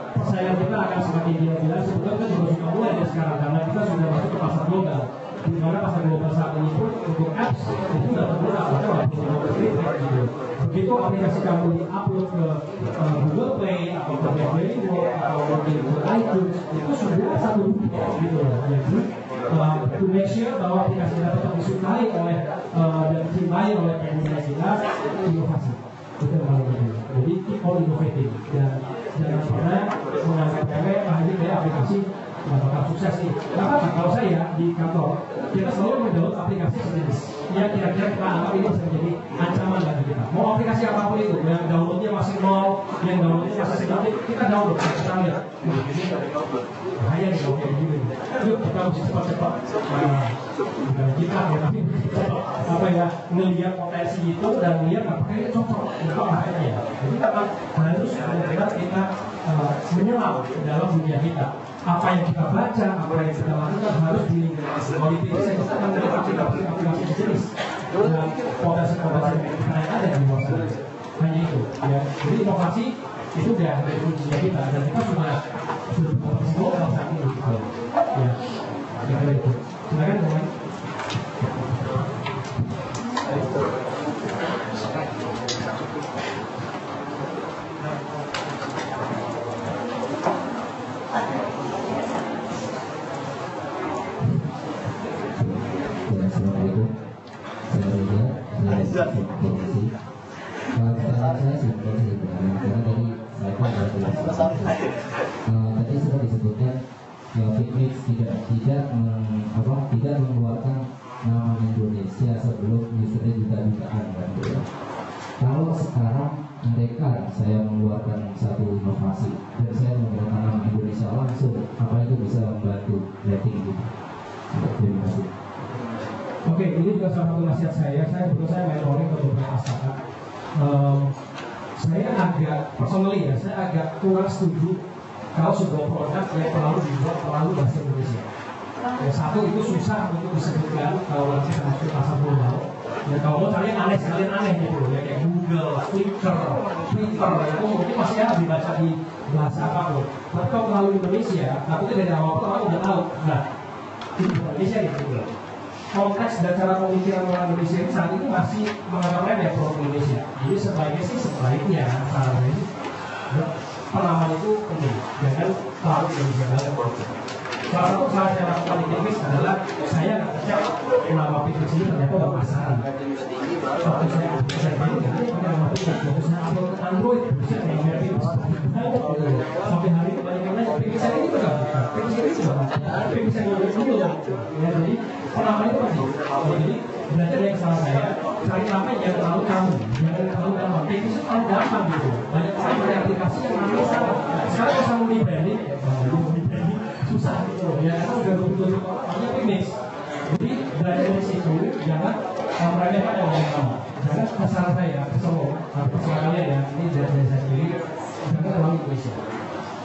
Speaker 2: persaingan kita akan semakin gila-gila. Sebetulnya kita juga sudah mulai dari sekarang, karena kita sudah masuk ke pasar global. Di mana pasar global saat ini pun untuk apps itu sudah terbuka, maka walaupun gitu. Begitu aplikasi kamu di-upload ke Google Play atau ke BlackBerry World atau ke iTunes, itu sudah satu gitu loh. Jadi to make sure bahwa aplikasi kita tetap disukai oleh dan dicintai oleh pengguna kita, inovasi itu yang paling penting. Jadi keep on innovating dan jangan pernah menganggap ini kayak aplikasi nggak bakal sukses nih. Karena kalau saya di kantor kita selalu mendownload aplikasi sejenis yang kira-kira kita anggap ini bisa menjadi ancaman bagi kita. Mau aplikasi apapun itu, yang downloadnya masih nol, yang downloadnya masih sedikit, kita download, kita lihat. Bahaya nih kalau kayak gini. Yuk kita mesti cepat-cepat. Bukan kita ya, tapi apa ya, ngelihat potensi itu dan melihat apakah ini cocok untuk makanya. Jadi kita harus benar-benar kita menyelam dalam dunia kita. Apa yang kita baca, apa yang kita lakukan harus diauditi. Saya bisa mengenai aplikasi jenis dan potensi-potensi yang ada di luar sana. Hanya itu. Ya. Jadi inovasi itu udah dari kuncinya kita dan kita sudah global saat ini. Ya, kira-kira itu. Silakan teman.
Speaker 4: Assalamualaikum. Saya simpel sih, karena tadi tadi sudah disebutkan Pikmix tidak mengeluarkan nama Indonesia sebelum usernya bukaan kan. Kalau sekarang mereka saya mengeluarkan satu inovasi dan saya menggunakan nama Indonesia langsung, apa itu bisa membantu rating gitu? Terima kasih.
Speaker 2: Oke, ini juga salah satu nasihat saya. Saya mentoring ke beberapa startup. Saya agak personally ya, saya agak kurang setuju kalau sebuah produk yang terlalu dibuat terlalu bahasa Indonesia. Yang satu itu susah untuk disebutkan kalau nanti Kalau mau cari yang aneh sekalian aneh gitu ya, kayak Google, Twitter, itu mungkin masih ya dibaca di bahasa apapun. Tapi kalau melalui Indonesia, aku itu dari awal orang udah tahu. Nah, ini Indonesia gitu. Konteks dan cara pemikiran orang Indonesia ini saat ini masih menganggap remeh produk Indonesia. Jadi sebaiknya saran ini penamaan itu penting, jangan terlalu Indonesia banget produknya. Salah satu cara saya lakukan di Pix adalah saya nggak ngecek nama Pix ini ternyata nggak pasaran. Waktu saya bangun ya, ini nama Pix, waktu saya upload ke Android, bisa kayak Pix. Sampai hari ini banyak yang nanya, Pix saya ini berapa? Pix ini berapa? Pix saya ini loh. Ya, jadi penamaan itu penting. Jadi belajar dari kesalahan saya, cari nama yang jangan terlalu kamu, jangan terlalu gampang. Pix itu terlalu gampang gitu. Banyak orang pakai aplikasi yang namanya sama. Sekarang bisa mau di branding, susah gitu ya, karena udah betul-betul banyak image. Jadi belajar dari situ, jangan meremehkan yang lain kamu. Jangan kesalahan saya, kesalahan kalian ya, ini dari saya sendiri, jangan terlalu Indonesia.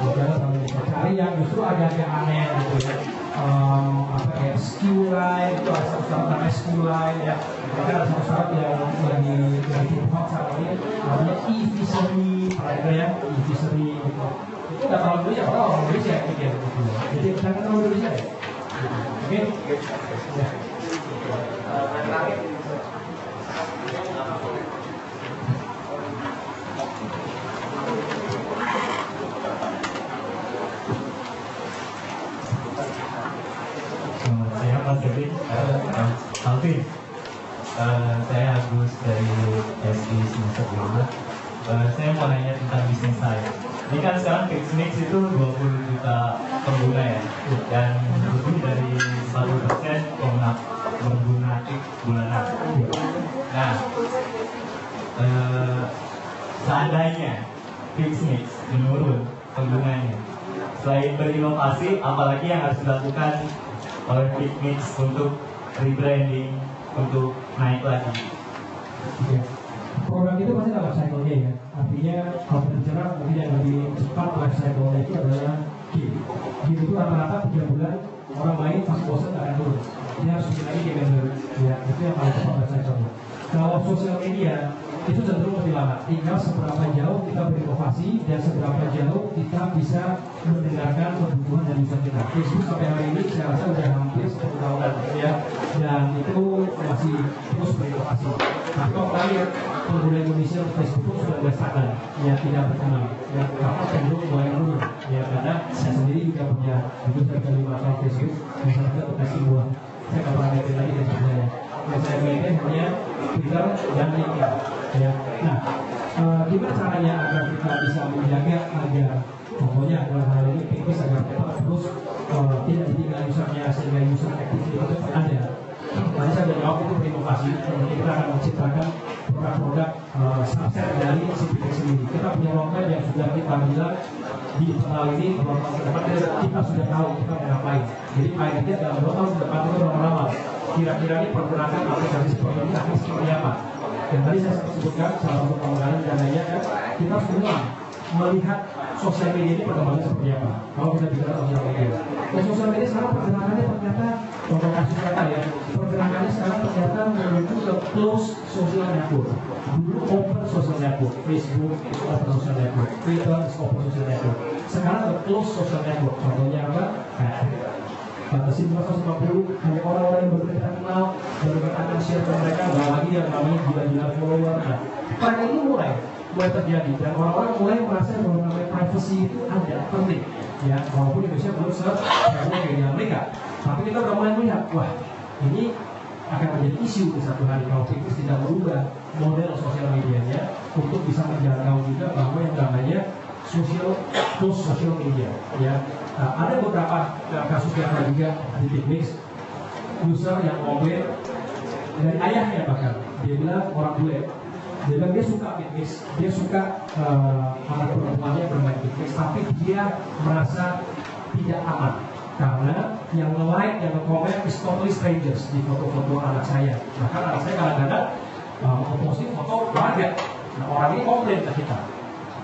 Speaker 2: Jangan terlalu Indonesia. Cari yang justru agak-agak aneh gitu ya. Apa kayak skill line itu ada satu namanya skill line ya. Maka ada satu yang lagi TikTok saat ini namanya e-fishery, ya e-fishery gitu. Itu nggak terlalu Indonesia, kalau orang Indonesia yang pikir gitu. Jadi jangan terlalu Indonesia ya. Oke? Ya.
Speaker 5: Saya Mas Kevin, Alvin. Saya Agus dari SI semester 5. Saya mau nanya tentang bisnis saya. Ini kan sekarang Pixmix itu 20 juta pengguna ya, dan lebih dari 1% pengguna aktif bulanan. Nah, seandainya Pixmix menurun penggunanya, selain berinovasi, apalagi yang harus dilakukan oleh Pixmix untuk rebranding, untuk naik lagi?
Speaker 2: Ya. Program itu pasti ada life cycle-nya ya. Artinya kalau berbicara mungkin yang lebih cepat life cycle-nya itu adalah game. Game itu rata-rata 3 bulan orang main pas bosan nggak akan turun. Dia harus bikin lagi game yang baru. Ya, itu yang paling cepat life cycle-nya. Kalau sosial media itu cenderung lebih lama. Tinggal seberapa jauh kita berinovasi dan seberapa jauh kita bisa mendengarkan kebutuhan dan user kita. Facebook sampai hari ini saya rasa udah hampir 10 tahunan ya, dan itu masih terus berinovasi. Nah, kalau kalian pengguna Indonesia Facebook itu sudah stagnan, ya tidak berkembang, ya karena cenderung mulai menurun. Ya karena saya sendiri juga punya, itu saya punya 5 tahun Facebook, dan saya juga punya sebuah, saya nggak pernah lihat lagi dari sebenarnya. Yang saya miliki hanya Twitter dan LinkedIn. Ya, nah, gimana caranya agar kita bisa menjaga agar pokoknya dalam hal ini Pixmix agar tetap terus tidak ditinggal usernya sehingga user activity itu ada. Tadi saya sudah jawab itu berinovasi. Kita akan menciptakan produk-produk subset dari si Pixmix sendiri. Kita punya roadmap yang sudah kita bilang di internal ini beberapa tahun ke depan kita sudah tahu kita mau ngapain. Jadi pilotnya dalam 2 tahun ke depan itu ramal. Kira-kira ini pergunakan aplikasi seperti ini akan seperti apa? Dan tadi saya sebutkan salah satu pengembangan dananya kan kita semua melihat sosial media ini perkembangan seperti apa. Kalau kita bicara sosial media, dan sosial media sekarang pergerakannya ternyata contoh kasus kata ya, pergerakannya sekarang ternyata menuju ke close social network. Dulu open social network, Facebook itu open social network, Twitter itu open social network. Sekarang ke close social network. Contohnya apa? Batasi 250 hanya orang-orang yang benar kita kenal, benar akan share ke mereka, nggak lagi yang namanya gila-gila follower. Nah, tren ini mulai terjadi dan orang-orang mulai merasa bahwa namanya privacy itu ada penting. Ya, walaupun Indonesia belum sebanyak kayak di Amerika, tapi kita udah mulai melihat, wah ini akan menjadi isu di satu hari kalau Pixmix tidak merubah model sosial medianya untuk bisa menjangkau juga bahwa yang namanya social media. Ya, nah, ada beberapa kasus yang ada juga di Pixmix, user yang ngomel dari ayahnya bahkan dia bilang orang bule, dia bilang dia suka Pixmix, dia suka anak perempuannya bermain Pixmix, tapi dia merasa tidak aman karena yang nge-like, yang nge-comment is totally strangers di foto-foto anak saya. Bahkan anak saya kadang-kadang memposting foto keluarga. Nah, orang ini komplain ke kita,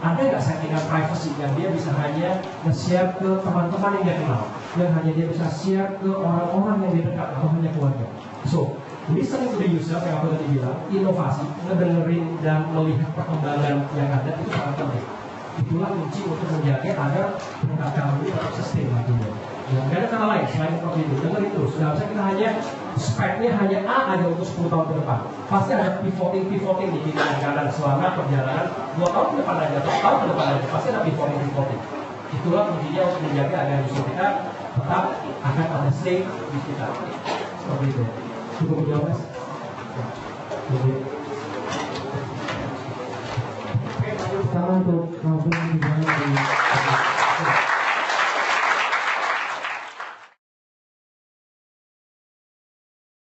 Speaker 2: ada nggak settingan privacy yang dia bisa hanya nge-share ke teman-teman yang dia kenal, yang hanya dia bisa share ke orang-orang yang dia dekat atau hanya keluarga. So, listen to the user, yang aku tadi bilang, inovasi, ngedengerin dan melihat perkembangan yang ada itu sangat penting. Itulah kunci untuk menjaga agar produk kamu ini tetap sustain nantinya. Ya, gak ada cara lain selain seperti itu. Dengerin terus. Gak bisa kita hanya speknya hanya A aja untuk 10 tahun ke depan. Pasti ada pivoting di kiri dan kanan selama perjalanan 2 tahun ke depan aja, 1 tahun ke depan aja. Pasti ada pivoting. Itulah kuncinya untuk menjaga agar user kita tetap akan ada stay di kita. Seperti itu. Cukup menjawab, Mas?
Speaker 4: Pertama untuk